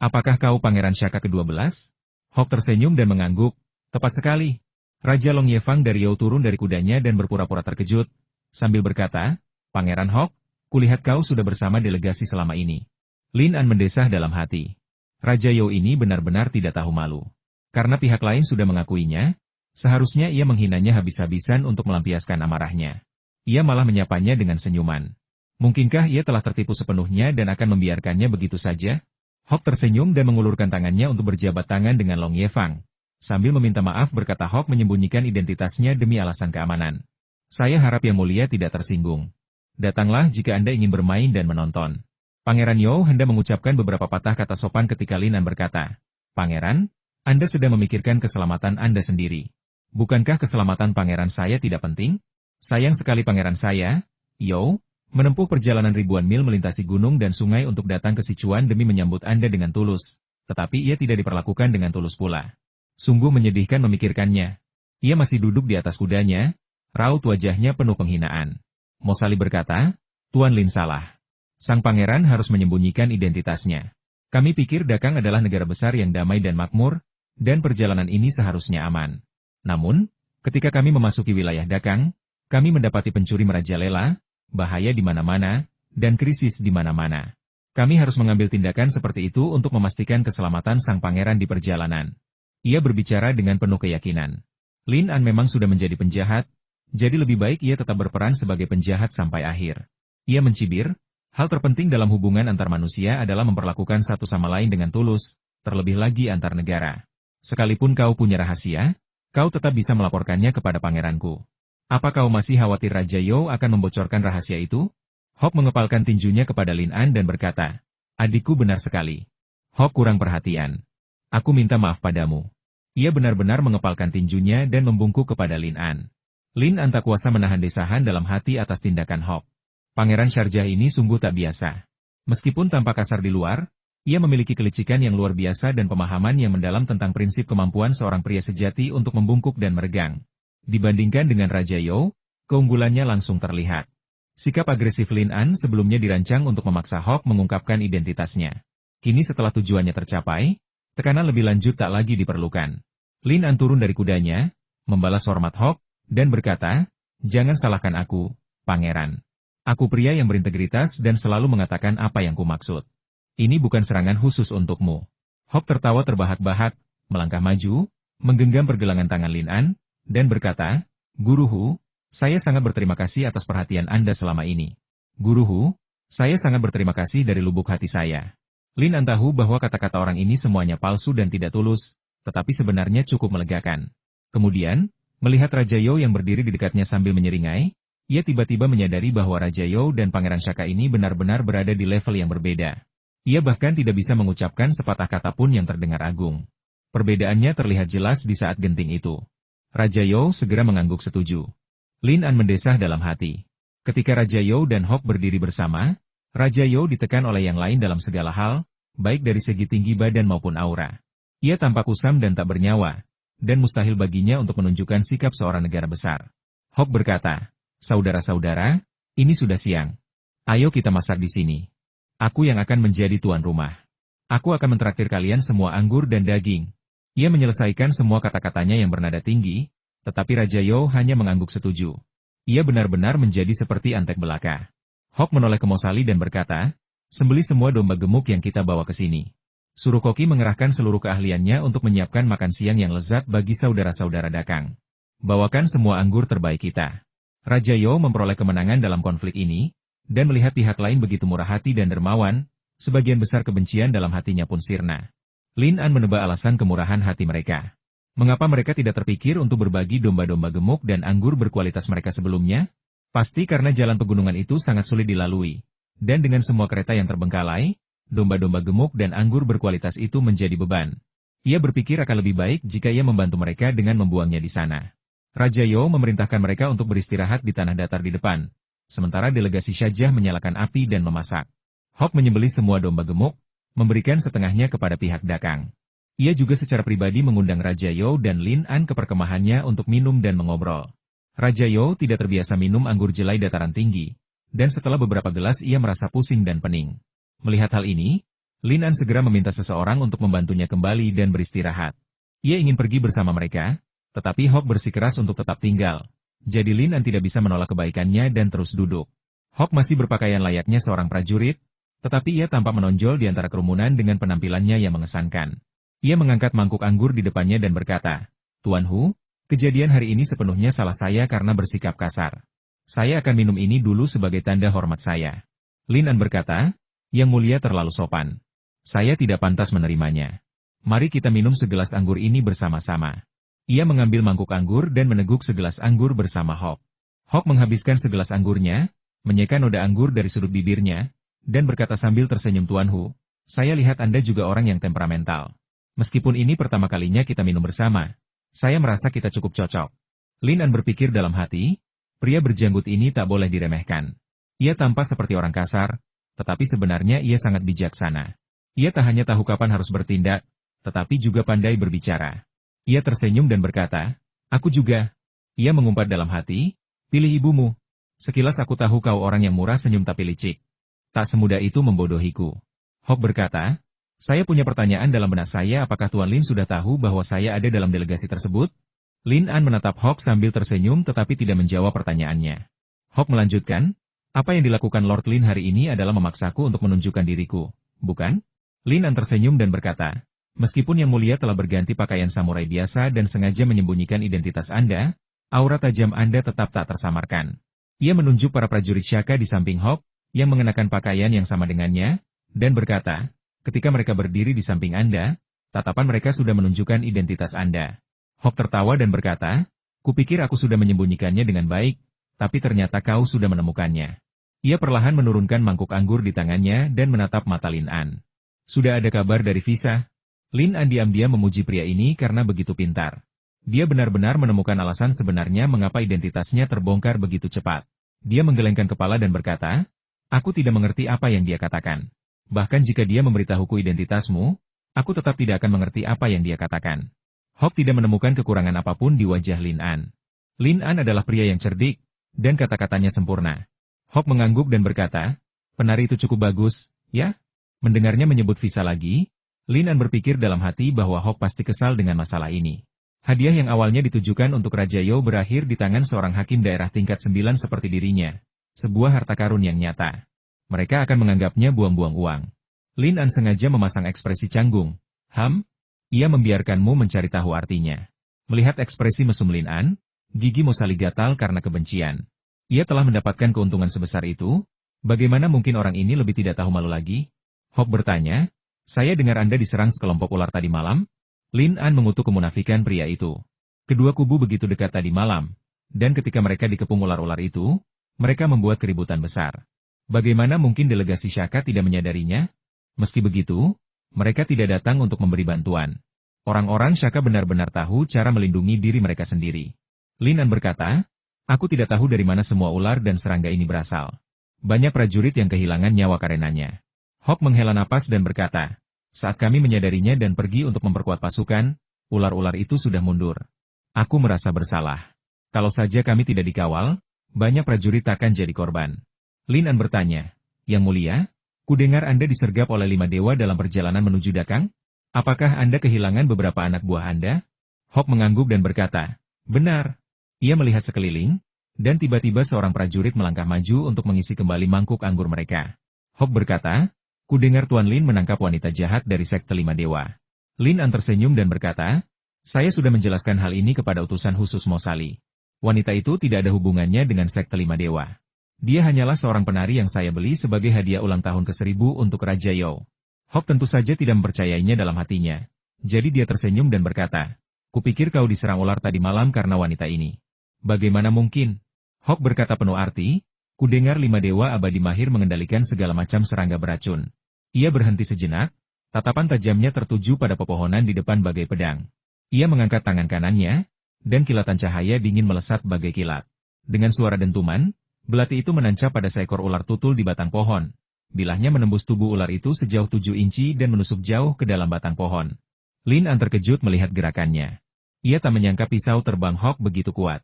S1: apakah kau Pangeran Shaka ke-12? Hok tersenyum dan mengangguk, tepat sekali. Raja Long Yefang dari Yo turun dari kudanya dan berpura-pura terkejut, sambil berkata, Pangeran Hok, kulihat kau sudah bersama delegasi selama ini. Lin An mendesah dalam hati. Raja Yo ini benar-benar tidak tahu malu. Karena pihak lain sudah mengakuinya, seharusnya ia menghinanya habis-habisan untuk melampiaskan amarahnya. Ia malah menyapanya dengan senyuman. Mungkinkah ia telah tertipu sepenuhnya dan akan membiarkannya begitu saja? Hok tersenyum dan mengulurkan tangannya untuk berjabat tangan dengan Long Yefang. Sambil meminta maaf berkata Hok menyembunyikan identitasnya demi alasan keamanan. Saya harap Yang Mulia tidak tersinggung. Datanglah jika Anda ingin bermain dan menonton. Pangeran Yo hendak mengucapkan beberapa patah kata sopan ketika Lin An berkata, Pangeran, Anda sedang memikirkan keselamatan Anda sendiri. Bukankah keselamatan pangeran saya tidak penting? Sayang sekali pangeran saya, Yo, menempuh perjalanan ribuan mil melintasi gunung dan sungai untuk datang ke Sichuan demi menyambut Anda dengan tulus, tetapi ia tidak diperlakukan dengan tulus pula. Sungguh menyedihkan memikirkannya. Ia masih duduk di atas kudanya, raut wajahnya penuh penghinaan. Mosali berkata, Tuan Lin salah. Sang pangeran harus menyembunyikan identitasnya. Kami pikir Dakang adalah negara besar yang damai dan makmur, dan perjalanan ini seharusnya aman. Namun, ketika kami memasuki wilayah Dakang, kami mendapati pencuri merajalela, bahaya di mana-mana, dan krisis di mana-mana. Kami harus mengambil tindakan seperti itu untuk memastikan keselamatan sang pangeran di perjalanan. Ia berbicara dengan penuh keyakinan. Lin An memang sudah menjadi penjahat, jadi lebih baik ia tetap berperan sebagai penjahat sampai akhir. Ia mencibir, hal terpenting dalam hubungan antar manusia adalah memperlakukan satu sama lain dengan tulus, terlebih lagi antar negara. Sekalipun kau punya rahasia, kau tetap bisa melaporkannya kepada pangeranku. Apa kau masih khawatir Raja Yo akan membocorkan rahasia itu? Hok mengepalkan tinjunya kepada Lin An dan berkata, adikku benar sekali. Hok kurang perhatian. Aku minta maaf padamu. Ia benar-benar mengepalkan tinjunya dan membungkuk kepada Lin An. Lin An tak kuasa menahan desahan dalam hati atas tindakan Hok. Pangeran Sharjah ini sungguh tak biasa. Meskipun tampak kasar di luar, ia memiliki kelicikan yang luar biasa dan pemahaman yang mendalam tentang prinsip kemampuan seorang pria sejati untuk membungkuk dan meregang. Dibandingkan dengan Raja You, keunggulannya langsung terlihat. Sikap agresif Lin An sebelumnya dirancang untuk memaksa Hok mengungkapkan identitasnya. Kini setelah tujuannya tercapai, tekanan lebih lanjut tak lagi diperlukan. Lin An turun dari kudanya, membalas hormat Hok, dan berkata, "Jangan salahkan aku, Pangeran. Aku pria yang berintegritas dan selalu mengatakan apa yang kumaksud. Ini bukan serangan khusus untukmu." Hok tertawa terbahak-bahak, melangkah maju, menggenggam pergelangan tangan Lin An, dan berkata, "Guru Hu, saya sangat berterima kasih atas perhatian Anda selama ini. Guru Hu, saya sangat berterima kasih dari lubuk hati saya." Lin An tahu bahwa kata-kata orang ini semuanya palsu dan tidak tulus, tetapi sebenarnya cukup melegakan. Kemudian, melihat Raja You yang berdiri di dekatnya sambil menyeringai, ia tiba-tiba menyadari bahwa Raja You dan Pangeran Shaka ini benar-benar berada di level yang berbeda. Ia bahkan tidak bisa mengucapkan sepatah kata pun yang terdengar agung. Perbedaannya terlihat jelas di saat genting itu. Raja You segera mengangguk setuju. Lin An mendesah dalam hati. Ketika Raja You dan Hok berdiri bersama, Raja You ditekan oleh yang lain dalam segala hal, baik dari segi tinggi badan maupun aura. Ia tampak kusam dan tak bernyawa, dan mustahil baginya untuk menunjukkan sikap seorang negara besar. Hok berkata, "Saudara-saudara, ini sudah siang. Ayo kita masak di sini. Aku yang akan menjadi tuan rumah. Aku akan mentraktir kalian semua anggur dan daging." Ia menyelesaikan semua kata-katanya yang bernada tinggi, tetapi Raja You hanya mengangguk setuju. Ia benar-benar menjadi seperti antek belaka. Hok menoleh ke Mosali dan berkata, "Sembelih semua domba gemuk yang kita bawa ke sini. Suruh Koki mengerahkan seluruh keahliannya untuk menyiapkan makan siang yang lezat bagi saudara-saudara Dakang. Bawakan semua anggur terbaik kita." Raja You memperoleh kemenangan dalam konflik ini, dan melihat pihak lain begitu murah hati dan dermawan, sebagian besar kebencian dalam hatinya pun sirna. Lin An menebak alasan kemurahan hati mereka. Mengapa mereka tidak terpikir untuk berbagi domba-domba gemuk dan anggur berkualitas mereka sebelumnya? Pasti karena jalan pegunungan itu sangat sulit dilalui. Dan dengan semua kereta yang terbengkalai, domba-domba gemuk dan anggur berkualitas itu menjadi beban. Ia berpikir akan lebih baik jika ia membantu mereka dengan membuangnya di sana. Raja You memerintahkan mereka untuk beristirahat di tanah datar di depan, sementara delegasi Shajah menyalakan api dan memasak. Hok menyembelih semua domba gemuk, memberikan setengahnya kepada pihak Dakang. Ia juga secara pribadi mengundang Raja You dan Lin An ke perkemahannya untuk minum dan mengobrol. Raja You tidak terbiasa minum anggur jelai dataran tinggi, dan setelah beberapa gelas ia merasa pusing dan pening. Melihat hal ini, Lin An segera meminta seseorang untuk membantunya kembali dan beristirahat. Ia ingin pergi bersama mereka, tetapi Hok bersikeras untuk tetap tinggal. Jadi Lin An tidak bisa menolak kebaikannya dan terus duduk. Hok masih berpakaian layaknya seorang prajurit, tetapi ia tampak menonjol di antara kerumunan dengan penampilannya yang mengesankan. Ia mengangkat mangkuk anggur di depannya dan berkata, "Tuan Hu, kejadian hari ini sepenuhnya salah saya karena bersikap kasar. Saya akan minum ini dulu sebagai tanda hormat saya." Lin An berkata, "Yang mulia terlalu sopan. Saya tidak pantas menerimanya. Mari kita minum segelas anggur ini bersama-sama." Ia mengambil mangkuk anggur dan meneguk segelas anggur bersama Hok. Hok menghabiskan segelas anggurnya, menyeka noda anggur dari sudut bibirnya, dan berkata sambil tersenyum, "Tuan Hu, saya lihat Anda juga orang yang temperamental. Meskipun ini pertama kalinya kita minum bersama, saya merasa kita cukup cocok." Lin An berpikir dalam hati, pria berjanggut ini tak boleh diremehkan. Ia tampak seperti orang kasar, tetapi sebenarnya ia sangat bijaksana. Ia tak hanya tahu kapan harus bertindak, tetapi juga pandai berbicara. Ia tersenyum dan berkata, "Aku juga." Ia mengumpat dalam hati, "Pilih ibumu. Sekilas aku tahu kau orang yang murah senyum tapi licik. Tak semudah itu membodohiku." Hok berkata, "Saya punya pertanyaan dalam benak saya, apakah Tuan Lin sudah tahu bahwa saya ada dalam delegasi tersebut?" Lin An menatap Hok sambil tersenyum tetapi tidak menjawab pertanyaannya. Hok melanjutkan, "Apa yang dilakukan Lord Lin hari ini adalah memaksaku untuk menunjukkan diriku, bukan?" Lin An tersenyum dan berkata, "Meskipun Yang Mulia telah berganti pakaian samurai biasa dan sengaja menyembunyikan identitas Anda, aura tajam Anda tetap tak tersamarkan." Ia menunjuk para prajurit Shaka di samping Hok, yang mengenakan pakaian yang sama dengannya, dan berkata, "Ketika mereka berdiri di samping Anda, tatapan mereka sudah menunjukkan identitas Anda." Hok tertawa dan berkata, "Kupikir aku sudah menyembunyikannya dengan baik, tapi ternyata kau sudah menemukannya." Ia perlahan menurunkan mangkuk anggur di tangannya dan menatap mata Lin An. "Sudah ada kabar dari Visa?" Lin An diam-diam memuji pria ini karena begitu pintar. Dia benar-benar menemukan alasan sebenarnya mengapa identitasnya terbongkar begitu cepat. Dia menggelengkan kepala dan berkata, aku tidak mengerti apa yang dia katakan. Bahkan jika dia memberitahuku identitasmu, aku tetap tidak akan mengerti apa yang dia katakan. Hok tidak menemukan kekurangan apapun di wajah Lin An. Lin An adalah pria yang cerdik, dan kata-katanya sempurna. Hok mengangguk dan berkata, penari itu cukup bagus, ya? Mendengarnya menyebut visa lagi, Lin An berpikir dalam hati bahwa Hok pasti kesal dengan masalah ini. Hadiah yang awalnya ditujukan untuk Raja Yo berakhir di tangan seorang hakim daerah tingkat 9 seperti dirinya. Sebuah harta karun yang nyata. Mereka akan menganggapnya buang-buang uang. Lin An sengaja memasang ekspresi canggung. Ia membiarkanmu mencari tahu artinya. Melihat ekspresi mesum Lin An, gigi Mosali gatal karena kebencian. Ia telah mendapatkan keuntungan sebesar itu, bagaimana mungkin orang ini lebih tidak tahu malu lagi? Hok bertanya, saya dengar Anda diserang sekelompok ular tadi malam? Lin An mengutuk kemunafikan pria itu. Kedua kubu begitu dekat tadi malam, dan ketika mereka dikepung ular-ular itu, mereka membuat keributan besar. Bagaimana mungkin delegasi Shaka tidak menyadarinya? Meski begitu, mereka tidak datang untuk memberi bantuan. Orang-orang Shaka benar-benar tahu cara melindungi diri mereka sendiri. Lin An berkata, aku tidak tahu dari mana semua ular dan serangga ini berasal. Banyak prajurit yang kehilangan nyawa karenanya. Hok menghela napas dan berkata, saat kami menyadarinya dan pergi untuk memperkuat pasukan, ular-ular itu sudah mundur. Aku merasa bersalah. Kalau saja kami tidak dikawal, banyak prajurit akan jadi korban. Lin An bertanya, Yang Mulia, kudengar Anda disergap oleh 5 dewa dalam perjalanan menuju Dakang? Apakah Anda kehilangan beberapa anak buah Anda? Hok mengangguk dan berkata, benar. Ia melihat sekeliling, dan tiba-tiba seorang prajurit melangkah maju untuk mengisi kembali mangkuk anggur mereka. Hok berkata, kudengar Tuan Lin menangkap wanita jahat dari sekte 5 dewa. Lin An tersenyum dan berkata, saya sudah menjelaskan hal ini kepada utusan khusus Mosali. Wanita itu tidak ada hubungannya dengan sekte 5 dewa. Dia hanyalah seorang penari yang saya beli sebagai hadiah ulang tahun ke-1000 untuk Raja Yo. Hok tentu saja tidak mempercayainya dalam hatinya. Jadi dia tersenyum dan berkata, kupikir kau diserang ular tadi malam karena wanita ini. Bagaimana mungkin? Hok berkata penuh arti, kudengar 5 dewa abadi mahir mengendalikan segala macam serangga beracun. Ia berhenti sejenak, tatapan tajamnya tertuju pada pepohonan di depan bagai pedang. Ia mengangkat tangan kanannya, dan kilatan cahaya dingin melesat bagai kilat. Dengan suara dentuman, belati itu menancap pada seekor ular tutul di batang pohon. Bilahnya menembus tubuh ular itu sejauh 7 inci dan menusuk jauh ke dalam batang pohon. Lin An terkejut melihat gerakannya. Ia tak menyangka pisau terbang Hok begitu kuat.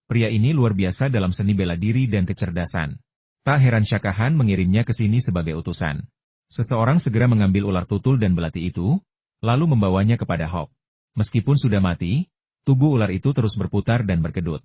S1: Pria ini luar biasa dalam seni bela diri dan kecerdasan. Tak heran Shaka Han mengirimnya ke sini sebagai utusan. Seseorang segera mengambil ular tutul dan belati itu, lalu membawanya kepada Hok. Meskipun sudah mati, tubuh ular itu terus berputar dan berkedut.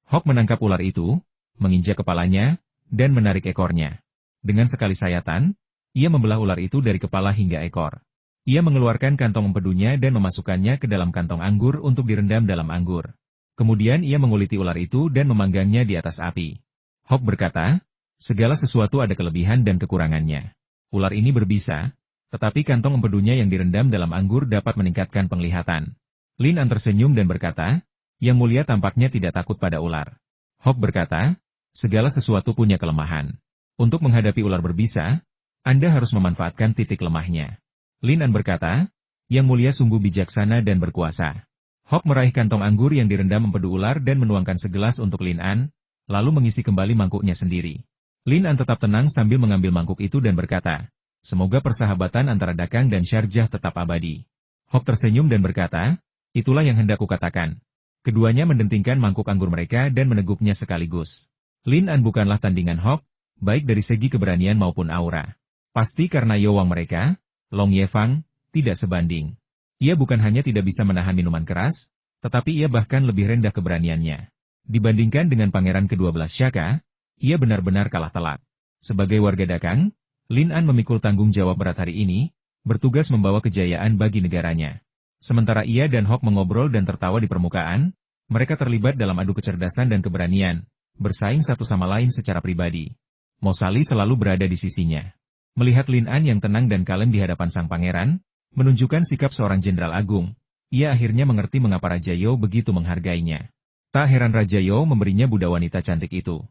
S1: Hok menangkap ular itu, menginjak kepalanya, dan menarik ekornya. Dengan sekali sayatan, ia membelah ular itu dari kepala hingga ekor. Ia mengeluarkan kantong empedunya dan memasukkannya ke dalam kantong anggur untuk direndam dalam anggur. Kemudian ia menguliti ular itu dan memanggangnya di atas api. Hok berkata, segala sesuatu ada kelebihan dan kekurangannya. Ular ini berbisa, tetapi kantong empedunya yang direndam dalam anggur dapat meningkatkan penglihatan. Lin An tersenyum dan berkata, Yang Mulia tampaknya tidak takut pada ular. Hok berkata, segala sesuatu punya kelemahan. Untuk menghadapi ular berbisa, Anda harus memanfaatkan titik lemahnya. Lin An berkata, Yang Mulia sungguh bijaksana dan berkuasa. Hok meraih kantong anggur yang direndam empedu ular dan menuangkan segelas untuk Lin An, lalu mengisi kembali mangkuknya sendiri. Lin An tetap tenang sambil mengambil mangkuk itu dan berkata, semoga persahabatan antara Dakang dan Syarjah tetap abadi. Hok tersenyum dan berkata, itulah yang hendak kukatakan. Keduanya mendentingkan mangkuk anggur mereka dan meneguknya sekaligus. Lin An bukanlah tandingan Hok, baik dari segi keberanian maupun aura. Pasti karena yowang mereka, Long Ye Fang, tidak sebanding. Ia bukan hanya tidak bisa menahan minuman keras, tetapi ia bahkan lebih rendah keberaniannya. Dibandingkan dengan pangeran ke-12 Shaka, ia benar-benar kalah telak. Sebagai warga Dakang, Lin An memikul tanggung jawab berat hari ini, bertugas membawa kejayaan bagi negaranya. Sementara ia dan Hok mengobrol dan tertawa di permukaan, mereka terlibat dalam adu kecerdasan dan keberanian, bersaing satu sama lain secara pribadi. Mosali selalu berada di sisinya. Melihat Lin An yang tenang dan kalem di hadapan sang pangeran, menunjukkan sikap seorang jenderal agung, ia akhirnya mengerti mengapa Raja Yo begitu menghargainya. Tak heran Raja Yo memberinya budak wanita cantik itu.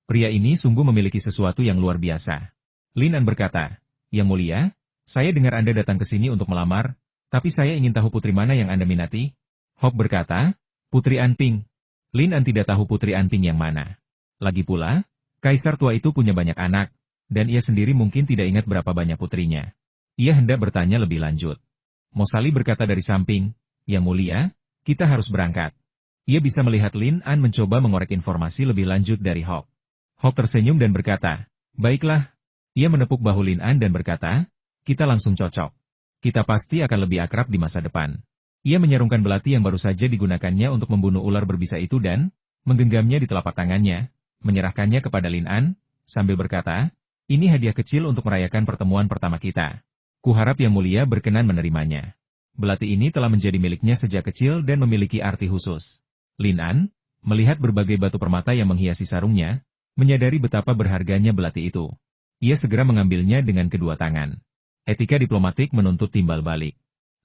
S1: Pria ini sungguh memiliki sesuatu yang luar biasa. Lin An berkata, Yang Mulia, saya dengar Anda datang ke sini untuk melamar, Tapi saya ingin tahu putri mana yang Anda minati? Hawk berkata, Putri Anping. Lin An tidak tahu Putri Anping yang mana. Lagi pula, Kaisar tua itu punya banyak anak, dan ia sendiri mungkin tidak ingat berapa banyak putrinya. Ia hendak bertanya lebih lanjut. Mosali berkata dari samping, Yang mulia, kita harus berangkat. Ia bisa melihat Lin An mencoba mengorek informasi lebih lanjut dari Hawk. Hawk tersenyum dan berkata, Baiklah. Ia menepuk bahu Lin An dan berkata, Kita langsung cocok. Kita pasti akan lebih akrab di masa depan. Ia menyarungkan belati yang baru saja digunakannya untuk membunuh ular berbisa itu dan menggenggamnya di telapak tangannya, menyerahkannya kepada Lin An, sambil berkata, Ini hadiah kecil untuk merayakan pertemuan pertama kita. Kuharap Yang Mulia berkenan menerimanya. Belati ini telah menjadi miliknya sejak kecil dan memiliki arti khusus. Lin An, melihat berbagai batu permata yang menghiasi sarungnya, menyadari betapa berharganya belati itu. Ia segera mengambilnya dengan kedua tangan. Etika diplomatik menuntut timbal balik.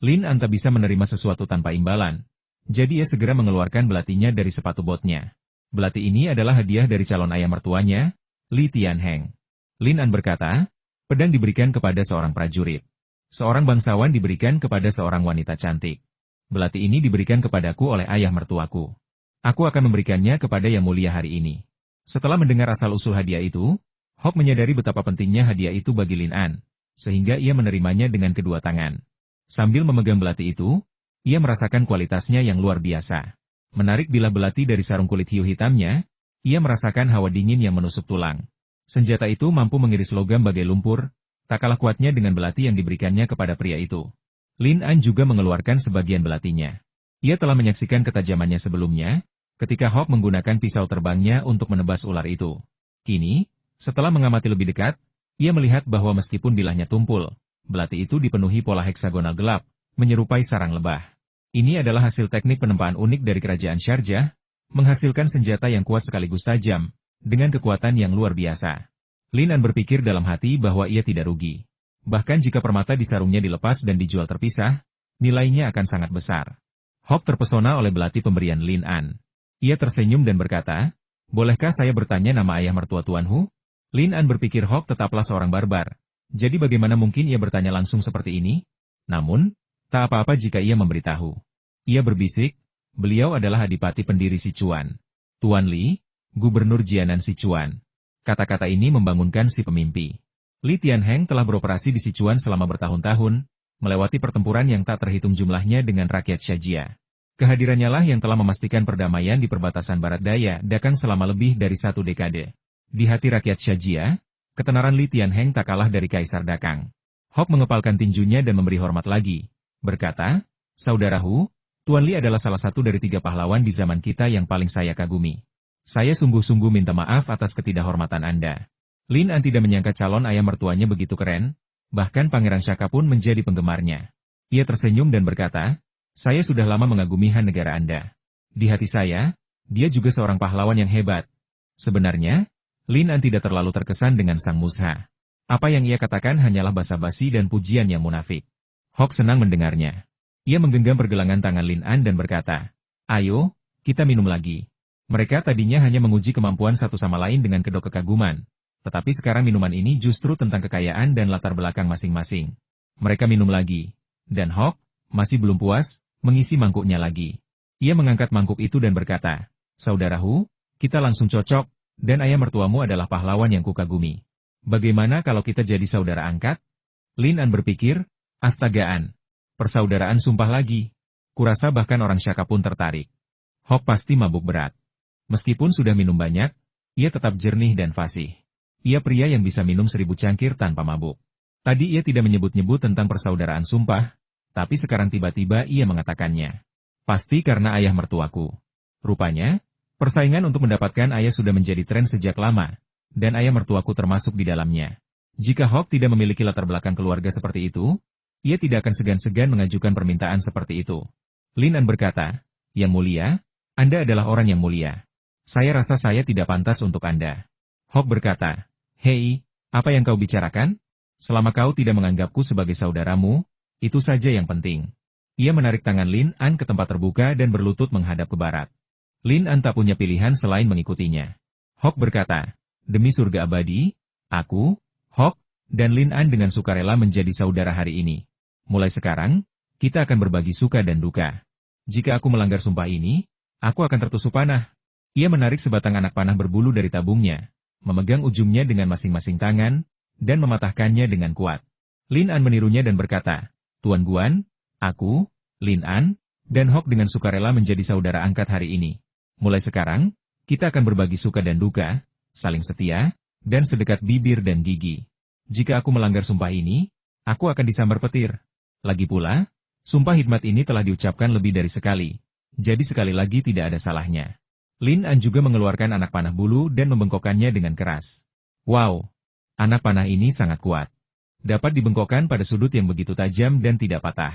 S1: Lin An tak bisa menerima sesuatu tanpa imbalan. Jadi ia segera mengeluarkan belatinya dari sepatu botnya. Belati ini adalah hadiah dari calon ayah mertuanya, Li Tianheng. Lin An berkata, pedang diberikan kepada seorang prajurit. Seorang bangsawan diberikan kepada seorang wanita cantik. Belati ini diberikan kepadaku oleh ayah mertuaku. Aku akan memberikannya kepada Yang Mulia hari ini. Setelah mendengar asal-usul hadiah itu, Hawk menyadari betapa pentingnya hadiah itu bagi Lin An, sehingga ia menerimanya dengan kedua tangan. Sambil memegang belati itu, ia merasakan kualitasnya yang luar biasa. Menarik bilah belati dari sarung kulit hiu hitamnya, ia merasakan hawa dingin yang menusuk tulang. Senjata itu mampu mengiris logam bagai lumpur, tak kalah kuatnya dengan belati yang diberikannya kepada pria itu. Lin An juga mengeluarkan sebagian belatinya. Ia telah menyaksikan ketajamannya sebelumnya, ketika Hawk menggunakan pisau terbangnya untuk menebas ular itu. Kini, setelah mengamati lebih dekat, ia melihat bahwa meskipun bilahnya tumpul, belati itu dipenuhi pola heksagonal gelap, menyerupai sarang lebah. Ini adalah hasil teknik penempaan unik dari kerajaan Sharjah, menghasilkan senjata yang kuat sekaligus tajam, dengan kekuatan yang luar biasa. Lin An berpikir dalam hati bahwa ia tidak rugi. Bahkan jika permata di sarungnya dilepas dan dijual terpisah, nilainya akan sangat besar. Hawk terpesona oleh belati pemberian Lin An. Ia tersenyum dan berkata, Bolehkah saya bertanya nama ayah mertua tuanhu? Lin An berpikir Hawk tetaplah seorang barbar. Jadi bagaimana mungkin ia bertanya langsung seperti ini? Namun, tak apa-apa jika ia memberitahu. Ia berbisik, beliau adalah adipati pendiri Sichuan. Tuan Li, Gubernur Jianan Sichuan. Kata-kata ini membangunkan si pemimpi. Li Tianheng telah beroperasi di Sichuan selama bertahun-tahun, melewati pertempuran yang tak terhitung jumlahnya dengan rakyat Shajia. Kehadirannya lah yang telah memastikan perdamaian di perbatasan barat daya Dakang selama lebih dari 1 dekade. Di hati rakyat Shajia, ketenaran Li Tianheng tak kalah dari Kaisar Dakang. Hawk mengepalkan tinjunya dan memberi hormat lagi. Berkata, Saudaraku, Tuan Li adalah salah satu dari 3 pahlawan di zaman kita yang paling saya kagumi. Saya sungguh-sungguh minta maaf atas ketidakhormatan Anda. Lin An tidak menyangka calon ayah mertuanya begitu keren, bahkan Pangeran Shaka pun menjadi penggemarnya. Ia tersenyum dan berkata, Saya sudah lama mengagumi Han negara Anda. Di hati saya, dia juga seorang pahlawan yang hebat. Sebenarnya, Lin An tidak terlalu terkesan dengan Sang Musha. Apa yang ia katakan hanyalah basa-basi dan pujian yang munafik. Hawk senang mendengarnya. Ia menggenggam pergelangan tangan Lin An dan berkata, Ayo, kita minum lagi. Mereka tadinya hanya menguji kemampuan satu sama lain dengan kedok kekaguman. Tetapi sekarang minuman ini justru tentang kekayaan dan latar belakang masing-masing. Mereka minum lagi. Dan Hawk, masih belum puas, mengisi mangkuknya lagi. Ia mengangkat mangkuk itu dan berkata, Saudaraku, kita langsung cocok, dan ayah mertuamu adalah pahlawan yang kukagumi. Bagaimana kalau kita jadi saudara angkat? Lin An berpikir, astagaan. Persaudaraan sumpah lagi. Kurasa bahkan orang Shaka pun tertarik. Hawk pasti mabuk berat. Meskipun sudah minum banyak, ia tetap jernih dan fasih. Ia pria yang bisa minum 1000 cangkir tanpa mabuk. Tadi ia tidak menyebut-nyebut tentang persaudaraan sumpah, tapi sekarang tiba-tiba ia mengatakannya. Pasti karena ayah mertuaku. Rupanya, persaingan untuk mendapatkan ayah sudah menjadi tren sejak lama, dan ayah mertuaku termasuk di dalamnya. Jika Hawk tidak memiliki latar belakang keluarga seperti itu, ia tidak akan segan-segan mengajukan permintaan seperti itu. Lin An berkata, Yang Mulia, Anda adalah orang yang mulia. Saya rasa saya tidak pantas untuk Anda. Hawk berkata, Hei, apa yang kau bicarakan? Selama kau tidak menganggapku sebagai saudaramu, itu saja yang penting. Ia menarik tangan Lin An ke tempat terbuka dan berlutut menghadap ke barat. Lin An tak punya pilihan selain mengikutinya. Hawk berkata, Demi surga abadi, aku, Hawk, dan Lin An dengan sukarela menjadi saudara hari ini. Mulai sekarang, Kita akan berbagi suka dan duka. Jika aku melanggar sumpah ini, aku akan tertusuk panah. Ia menarik sebatang anak panah berbulu dari tabungnya, memegang ujungnya dengan masing-masing tangan, dan mematahkannya dengan kuat. Lin An menirunya dan berkata, Tuan Guan, aku, Lin An, dan Hok dengan sukarela menjadi saudara angkat hari ini. Mulai sekarang, kita akan berbagi suka dan duka, saling setia, dan sedekat bibir dan gigi. Jika aku melanggar sumpah ini, aku akan disambar petir. Lagi pula, sumpah hikmat ini telah diucapkan lebih dari sekali, jadi sekali lagi tidak ada salahnya. Lin An juga mengeluarkan anak panah bulu dan membengkokkannya dengan keras. Wow! Anak panah ini sangat kuat. Dapat dibengkokkan pada sudut yang begitu tajam dan tidak patah.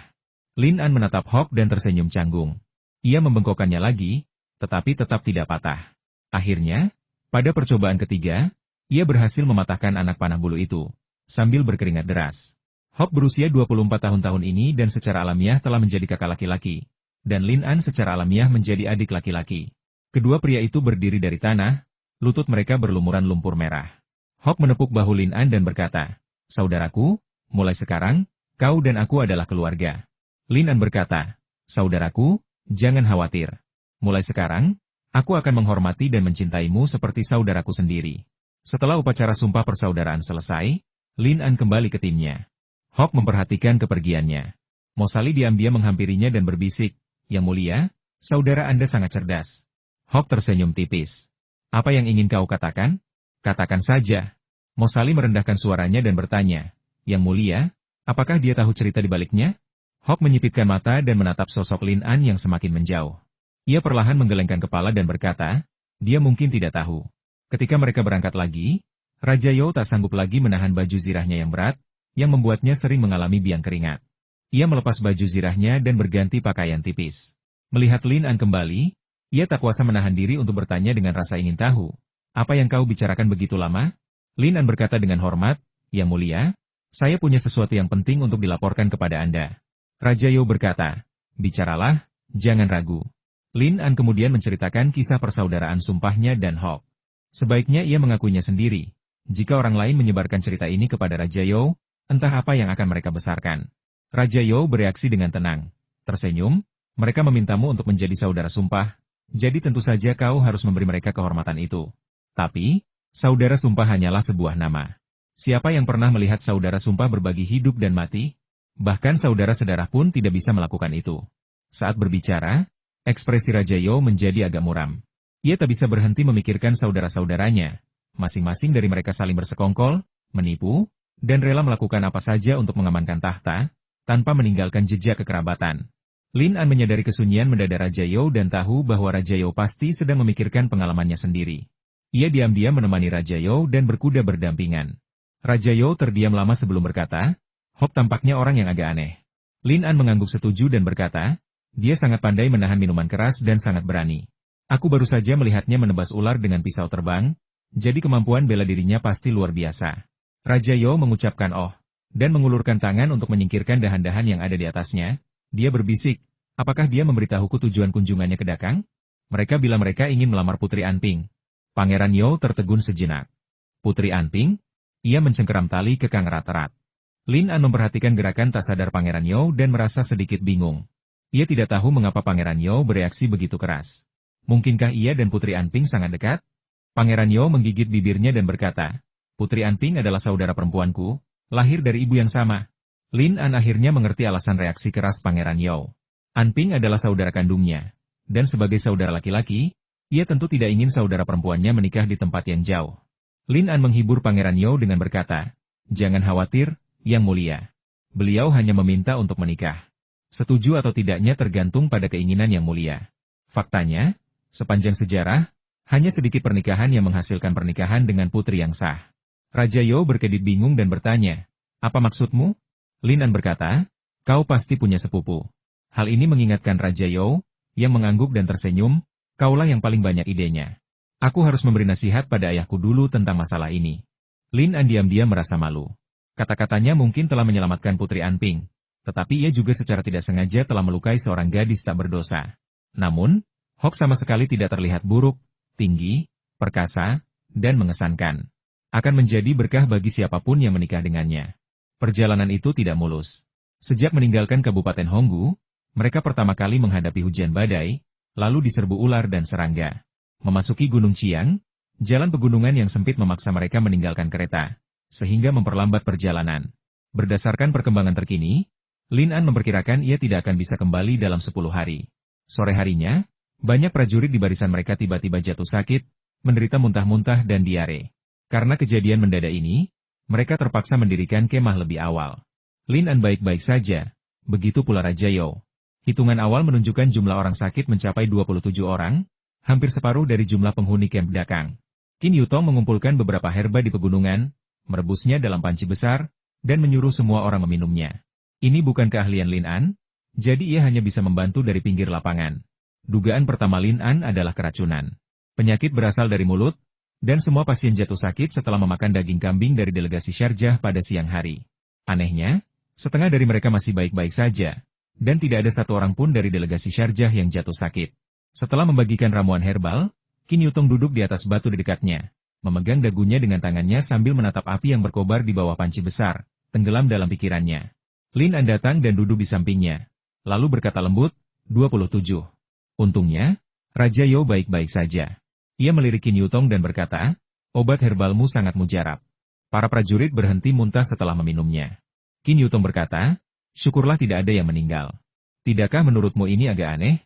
S1: Lin An menatap Hok dan tersenyum canggung. Ia membengkokkannya lagi, tetapi tetap tidak patah. Akhirnya, pada percobaan ketiga, ia berhasil mematahkan anak panah bulu itu, sambil berkeringat deras. Hok berusia 24 tahun ini dan secara alamiah telah menjadi kakak laki-laki, dan Lin An secara alamiah menjadi adik laki-laki. Kedua pria itu berdiri dari tanah, lutut mereka berlumuran lumpur merah. Hok menepuk bahu Lin An dan berkata, Saudaraku, mulai sekarang, kau dan aku adalah keluarga. Lin An berkata, Saudaraku, jangan khawatir. Mulai sekarang, aku akan menghormati dan mencintaimu seperti saudaraku sendiri. Setelah upacara sumpah persaudaraan selesai, Lin An kembali ke timnya. Hok memperhatikan kepergiannya. Mosali diam-diam menghampirinya dan berbisik, Yang mulia, saudara Anda sangat cerdas. Hok tersenyum tipis. Apa yang ingin kau katakan? Katakan saja. Mosali merendahkan suaranya dan bertanya, Yang mulia, apakah dia tahu cerita di baliknya? Hok menyipitkan mata dan menatap sosok Lin An yang semakin menjauh. Ia perlahan menggelengkan kepala dan berkata, dia mungkin tidak tahu. Ketika mereka berangkat lagi, Raja You tak sanggup lagi menahan baju zirahnya yang berat, yang membuatnya sering mengalami biang keringat. Ia melepas baju zirahnya dan berganti pakaian tipis. Melihat Lin An kembali, ia tak kuasa menahan diri untuk bertanya dengan rasa ingin tahu. Apa yang kau bicarakan begitu lama? Lin An berkata dengan hormat, Yang mulia, saya punya sesuatu yang penting untuk dilaporkan kepada Anda. Raja You berkata, bicaralah, jangan ragu. Lin An kemudian menceritakan kisah persaudaraan sumpahnya dan Hok. Sebaiknya ia mengakuinya sendiri. Jika orang lain menyebarkan cerita ini kepada Raja You, entah apa yang akan mereka besarkan. Raja You bereaksi dengan tenang. Tersenyum, mereka memintamu untuk menjadi saudara sumpah, jadi tentu saja kau harus memberi mereka kehormatan itu. Tapi, saudara sumpah hanyalah sebuah nama. Siapa yang pernah melihat saudara sumpah berbagi hidup dan mati? Bahkan saudara sedarah pun tidak bisa melakukan itu. Saat berbicara, ekspresi Raja You menjadi agak muram. Ia tak bisa berhenti memikirkan saudara-saudaranya. Masing-masing dari mereka saling bersekongkol, menipu, dan rela melakukan apa saja untuk mengamankan tahta, tanpa meninggalkan jejak kekerabatan. Lin An menyadari kesunyian mendadak Raja You dan tahu bahwa Raja You pasti sedang memikirkan pengalamannya sendiri. Ia diam-diam menemani Raja You dan berkuda berdampingan. Raja You terdiam lama sebelum berkata, Hok tampaknya orang yang agak aneh. Lin An mengangguk setuju dan berkata, dia sangat pandai menahan minuman keras dan sangat berani. Aku baru saja melihatnya menebas ular dengan pisau terbang, jadi kemampuan bela dirinya pasti luar biasa. Raja You mengucapkan oh, dan mengulurkan tangan untuk menyingkirkan dahan-dahan yang ada di atasnya. Dia berbisik, apakah dia memberitahuku tujuan kunjungannya ke Dakang? Mereka bilang mereka ingin melamar Putri Anping. Pangeran You tertegun sejenak. Putri Anping? Ia mencengkeram tali kekang erat-erat. Lin An memperhatikan gerakan tak sadar Pangeran You dan merasa sedikit bingung. Ia tidak tahu mengapa Pangeran You bereaksi begitu keras. Mungkinkah ia dan Putri Anping sangat dekat? Pangeran You menggigit bibirnya dan berkata, Putri Anping adalah saudara perempuanku, lahir dari ibu yang sama. Lin An akhirnya mengerti alasan reaksi keras Pangeran You. Anping adalah saudara kandungnya, dan sebagai saudara laki-laki, ia tentu tidak ingin saudara perempuannya menikah di tempat yang jauh. Lin An menghibur Pangeran You dengan berkata, jangan khawatir, Yang Mulia. Beliau hanya meminta untuk menikah. Setuju atau tidaknya tergantung pada keinginan Yang Mulia. Faktanya, sepanjang sejarah, hanya sedikit pernikahan yang menghasilkan pernikahan dengan putri yang sah. Raja You berkedip bingung dan bertanya, apa maksudmu? Lin An berkata, kau pasti punya sepupu. Hal ini mengingatkan Raja You, yang mengangguk dan tersenyum, kaulah yang paling banyak idenya. Aku harus memberi nasihat pada ayahku dulu tentang masalah ini. Lin An diam-diam merasa malu. Kata-katanya mungkin telah menyelamatkan Putri Anping, tetapi ia juga secara tidak sengaja telah melukai seorang gadis tak berdosa. Namun, Hok sama sekali tidak terlihat buruk, tinggi, perkasa, dan mengesankan. Akan menjadi berkah bagi siapapun yang menikah dengannya. Perjalanan itu tidak mulus. Sejak meninggalkan Kabupaten Honggu, mereka pertama kali menghadapi hujan badai, lalu diserbu ular dan serangga. Memasuki Gunung Chiang, jalan pegunungan yang sempit memaksa mereka meninggalkan kereta, sehingga memperlambat perjalanan. Berdasarkan perkembangan terkini, Lin An memperkirakan ia tidak akan bisa kembali dalam 10 hari. Sore harinya, banyak prajurit di barisan mereka tiba-tiba jatuh sakit, menderita muntah-muntah dan diare. Karena kejadian mendadak ini, mereka terpaksa mendirikan kemah lebih awal. Lin An baik-baik saja, begitu pula Raja Yo. Hitungan awal menunjukkan jumlah orang sakit mencapai 27 orang, hampir separuh dari jumlah penghuni kamp Dakang. Qin Yutong mengumpulkan beberapa herba di pegunungan, merebusnya dalam panci besar, dan menyuruh semua orang meminumnya. Ini bukan keahlian Lin An, jadi ia hanya bisa membantu dari pinggir lapangan. Dugaan pertama Lin An adalah keracunan. Penyakit berasal dari mulut, dan semua pasien jatuh sakit setelah memakan daging kambing dari delegasi Syarjah pada siang hari. Anehnya, setengah dari mereka masih baik-baik saja, dan tidak ada satu orang pun dari delegasi Syarjah yang jatuh sakit. Setelah membagikan ramuan herbal, Qin Yutong duduk di atas batu di dekatnya, memegang dagunya dengan tangannya sambil menatap api yang berkobar di bawah panci besar, tenggelam dalam pikirannya. Lin An datang dan duduk di sampingnya, lalu berkata lembut, 27. Untungnya, Raja Yo baik-baik saja. Ia melirik Qin Yutong dan berkata, obat herbalmu sangat mujarab. Para prajurit berhenti muntah setelah meminumnya. Qin Yutong berkata, syukurlah tidak ada yang meninggal. Tidakkah menurutmu ini agak aneh?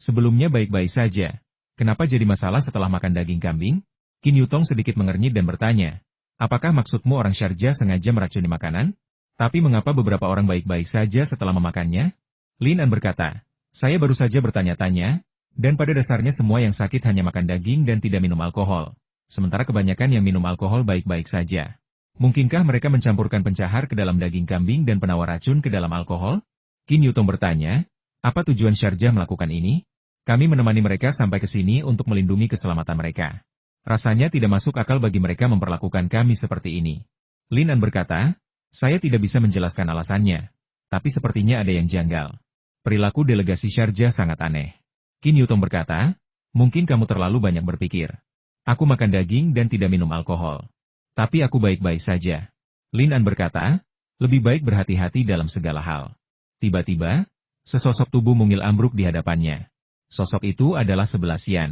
S1: Sebelumnya baik-baik saja. Kenapa jadi masalah setelah makan daging kambing? Qin Yutong sedikit mengernyit dan bertanya, apakah maksudmu orang Syarjah sengaja meracuni makanan? Tapi mengapa beberapa orang baik-baik saja setelah memakannya? Lin An berkata, saya baru saja bertanya-tanya, dan pada dasarnya semua yang sakit hanya makan daging dan tidak minum alkohol. Sementara kebanyakan yang minum alkohol baik-baik saja. Mungkinkah mereka mencampurkan pencahar ke dalam daging kambing dan penawar racun ke dalam alkohol? Qin Yutong bertanya, apa tujuan Syarjah melakukan ini? Kami menemani mereka sampai ke sini untuk melindungi keselamatan mereka. Rasanya tidak masuk akal bagi mereka memperlakukan kami seperti ini. Lin An berkata, saya tidak bisa menjelaskan alasannya. Tapi sepertinya ada yang janggal. Perilaku delegasi Syarjah sangat aneh. Qin Yutong berkata, mungkin kamu terlalu banyak berpikir. Aku makan daging dan tidak minum alkohol. Tapi aku baik-baik saja. Lin An berkata, lebih baik berhati-hati dalam segala hal. Tiba-tiba, sesosok tubuh mungil ambruk di hadapannya. Sosok itu adalah 11 Xian.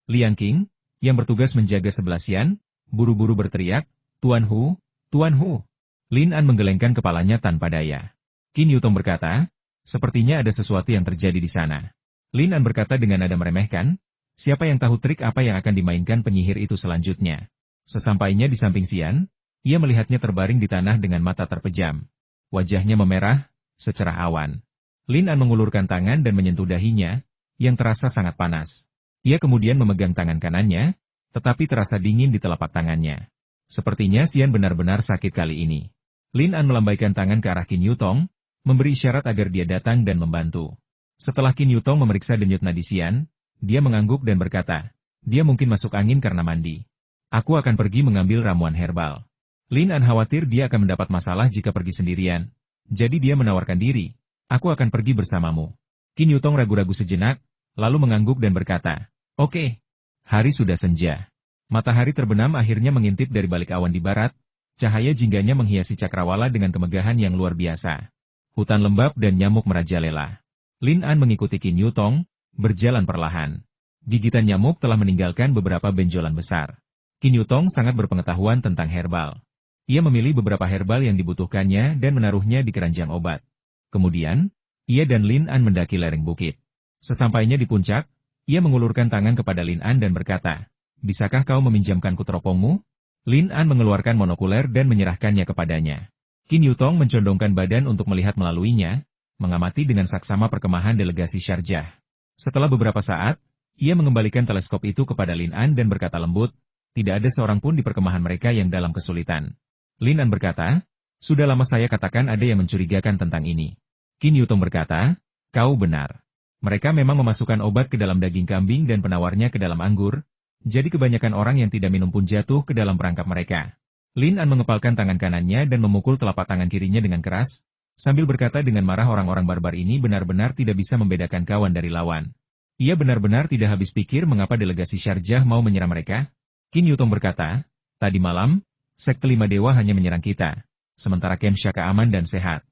S1: Liang Qing, yang bertugas menjaga 11 Xian, buru-buru berteriak, Tuan Hu, Tuan Hu. Lin An menggelengkan kepalanya tanpa daya. Qin Yutong berkata, sepertinya ada sesuatu yang terjadi di sana. Lin An berkata dengan nada meremehkan, siapa yang tahu trik apa yang akan dimainkan penyihir itu selanjutnya? Sesampainya di samping Xian, ia melihatnya terbaring di tanah dengan mata terpejam. Wajahnya memerah, secerah awan. Lin An mengulurkan tangan dan menyentuh dahinya, yang terasa sangat panas. Ia kemudian memegang tangan kanannya, tetapi terasa dingin di telapak tangannya. Sepertinya Xian benar-benar sakit kali ini. Lin An melambaikan tangan ke arah Qin Yutong, memberi isyarat agar dia datang dan membantu. Setelah Qin Yutong memeriksa denyut nadi Xian, dia mengangguk dan berkata, dia mungkin masuk angin karena mandi. Aku akan pergi mengambil ramuan herbal. Lin An khawatir dia akan mendapat masalah jika pergi sendirian. Jadi dia menawarkan diri. Aku akan pergi bersamamu. Qin Yutong ragu-ragu sejenak, lalu mengangguk dan berkata, oke. Hari sudah senja. Matahari terbenam akhirnya mengintip dari balik awan di barat, cahaya jingganya menghiasi cakrawala dengan kemegahan yang luar biasa. Hutan lembab dan nyamuk merajalela. Lin An mengikuti Qin Yutong, berjalan perlahan. Gigitan nyamuk telah meninggalkan beberapa benjolan besar. Qin Yutong sangat berpengetahuan tentang herbal. Ia memilih beberapa herbal yang dibutuhkannya dan menaruhnya di keranjang obat. Kemudian, ia dan Lin An mendaki lereng bukit. Sesampainya di puncak, ia mengulurkan tangan kepada Lin An dan berkata, bisakah kau meminjamkanku teropongmu? Lin An mengeluarkan monokuler dan menyerahkannya kepadanya. Qin Yutong mencondongkan badan untuk melihat melaluinya, mengamati dengan saksama perkemahan delegasi Syarjah. Setelah beberapa saat, ia mengembalikan teleskop itu kepada Lin An dan berkata lembut, tidak ada seorang pun di perkemahan mereka yang dalam kesulitan. Lin An berkata, sudah lama saya katakan ada yang mencurigakan tentang ini. Qin Yutong berkata, kau benar. Mereka memang memasukkan obat ke dalam daging kambing dan penawarnya ke dalam anggur, jadi kebanyakan orang yang tidak minum pun jatuh ke dalam perangkap mereka. Lin An mengepalkan tangan kanannya dan memukul telapak tangan kirinya dengan keras, sambil berkata dengan marah orang-orang barbar ini benar-benar tidak bisa membedakan kawan dari lawan. Ia benar-benar tidak habis pikir mengapa delegasi Syarjah mau menyerang mereka. Qin Yutong berkata, tadi malam, sekte 5 dewa hanya menyerang kita, sementara Kem Shaka aman dan sehat.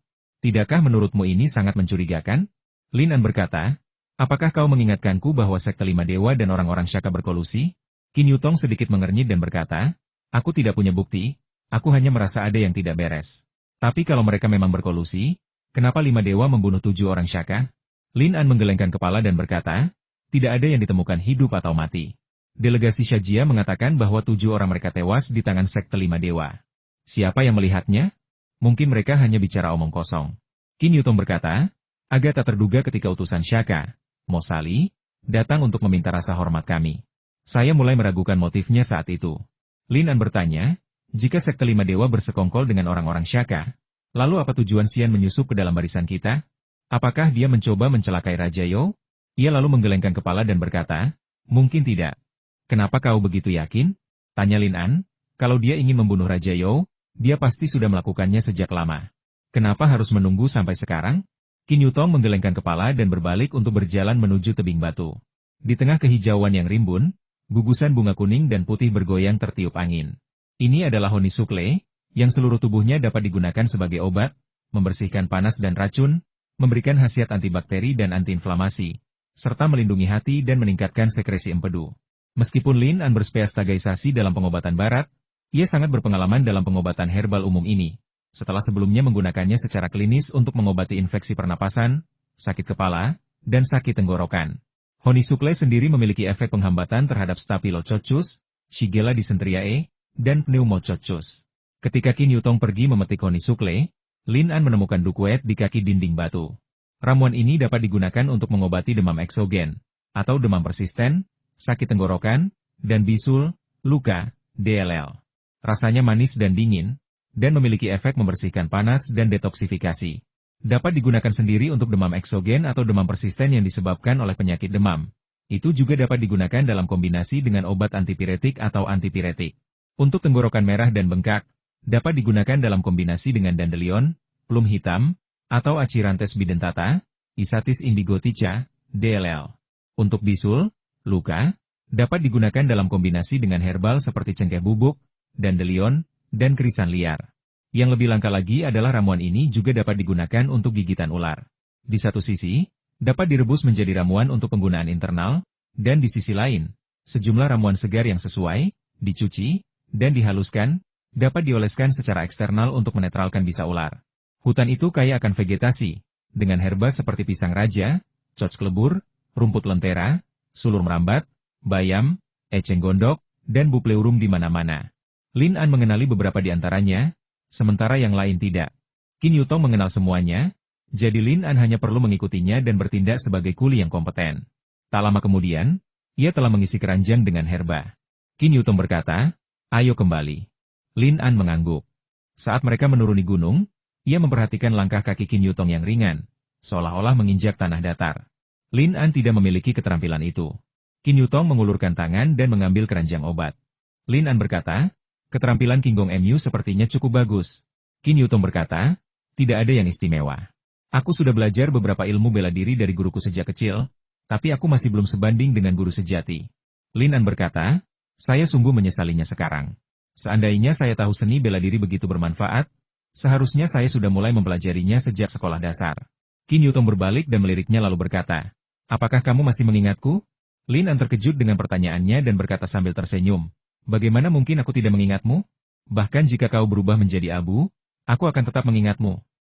S1: Tidakkah menurutmu ini sangat mencurigakan? Lin An berkata, apakah kau mengingatkanku bahwa sekte lima dewa dan orang-orang Shaka berkolusi? Qin Yutong sedikit mengernyit dan berkata, aku tidak punya bukti, aku hanya merasa ada yang tidak beres. Tapi kalau mereka memang berkolusi, kenapa lima dewa membunuh 7 orang Shaka? Lin An menggelengkan kepala dan berkata, tidak ada yang ditemukan hidup atau mati. Delegasi Shajia mengatakan bahwa 7 orang mereka tewas di tangan sekte lima dewa. Siapa yang melihatnya? Mungkin mereka hanya bicara omong kosong. Qin Yutong berkata, agak tak terduga ketika utusan Shaka, Mosali, datang untuk meminta rasa hormat kami. Saya mulai meragukan motifnya saat itu. Lin An bertanya, jika sekte lima dewa bersekongkol dengan orang-orang Shaka, lalu apa tujuan Xian menyusup ke dalam barisan kita? Apakah dia mencoba mencelakai Raja You? Ia lalu menggelengkan kepala dan berkata, mungkin tidak. Kenapa kau begitu yakin? Tanya Lin An, kalau dia ingin membunuh Raja You, dia pasti sudah melakukannya sejak lama. Kenapa harus menunggu sampai sekarang? Qin Yutong menggelengkan kepala dan berbalik untuk berjalan menuju tebing batu. Di tengah kehijauan yang rimbun, gugusan bunga kuning dan putih bergoyang tertiup angin. Ini adalah Honisukle, yang seluruh tubuhnya dapat digunakan sebagai obat, membersihkan panas dan racun, memberikan khasiat antibakteri dan antiinflamasi, serta melindungi hati dan meningkatkan sekresi empedu. Meskipun Lin An berspesialisasi dalam pengobatan barat, ia sangat berpengalaman dalam pengobatan herbal umum ini, setelah sebelumnya menggunakannya secara klinis untuk mengobati infeksi pernapasan, sakit kepala, dan sakit tenggorokan. Honisukle sendiri memiliki efek penghambatan terhadap Staphylococcus, Shigella dysenteriae, dan Pneumococcus. Ketika Qin Yutong pergi memetik Honisukle, Lin An menemukan dukwet di kaki dinding batu. Ramuan ini dapat digunakan untuk mengobati demam eksogen, atau demam persisten, sakit tenggorokan, dan bisul, luka, DLL. Rasanya manis dan dingin, dan memiliki efek membersihkan panas dan detoksifikasi. Dapat digunakan sendiri untuk demam eksogen atau demam persisten yang disebabkan oleh penyakit demam. Itu juga dapat digunakan dalam kombinasi dengan obat antipiretik atau antipiretik. Untuk tenggorokan merah dan bengkak, dapat digunakan dalam kombinasi dengan dandelion, plum hitam, atau Acirantes bidentata, Isatis indigotica, DLL. Untuk bisul, luka, dapat digunakan dalam kombinasi dengan herbal seperti cengkeh bubuk, dandelion, dan kerisan liar. Yang lebih langka lagi adalah ramuan ini juga dapat digunakan untuk gigitan ular. Di satu sisi, dapat direbus menjadi ramuan untuk penggunaan internal, dan di sisi lain, sejumlah ramuan segar yang sesuai, dicuci, dan dihaluskan, dapat dioleskan secara eksternal untuk menetralkan bisa ular. Hutan itu kaya akan vegetasi, dengan herba seperti pisang raja, coc kelebur, rumput lentera, sulur merambat, bayam, eceng gondok, dan bupleurum di mana-mana. Lin An mengenali beberapa di antaranya, sementara yang lain tidak. Qin Yutong mengenal semuanya, jadi Lin An hanya perlu mengikutinya dan bertindak sebagai kuli yang kompeten. Tak lama kemudian, ia telah mengisi keranjang dengan herba. Qin Yutong berkata, ayo kembali. Lin An mengangguk. Saat mereka menuruni gunung, ia memperhatikan langkah kaki Qin Yutong yang ringan, seolah-olah menginjak tanah datar. Lin An tidak memiliki keterampilan itu. Qin Yutong mengulurkan tangan dan mengambil keranjang obat. Lin An berkata, keterampilan Kinggong Mu sepertinya cukup bagus. Qin Yutong berkata, tidak ada yang istimewa. Aku sudah belajar beberapa ilmu bela diri dari guruku sejak kecil, tapi aku masih belum sebanding dengan guru sejati. Lin An berkata, saya sungguh menyesalinya sekarang. Seandainya saya tahu seni bela diri begitu bermanfaat, seharusnya saya sudah mulai mempelajarinya sejak sekolah dasar. Qin Yutong berbalik dan meliriknya lalu berkata, apakah kamu masih mengingatku? Lin An terkejut dengan pertanyaannya dan berkata sambil tersenyum, bagaimana mungkin aku tidak mengingatmu? Bahkan jika kau berubah menjadi abu, aku akan tetap mengingatmu.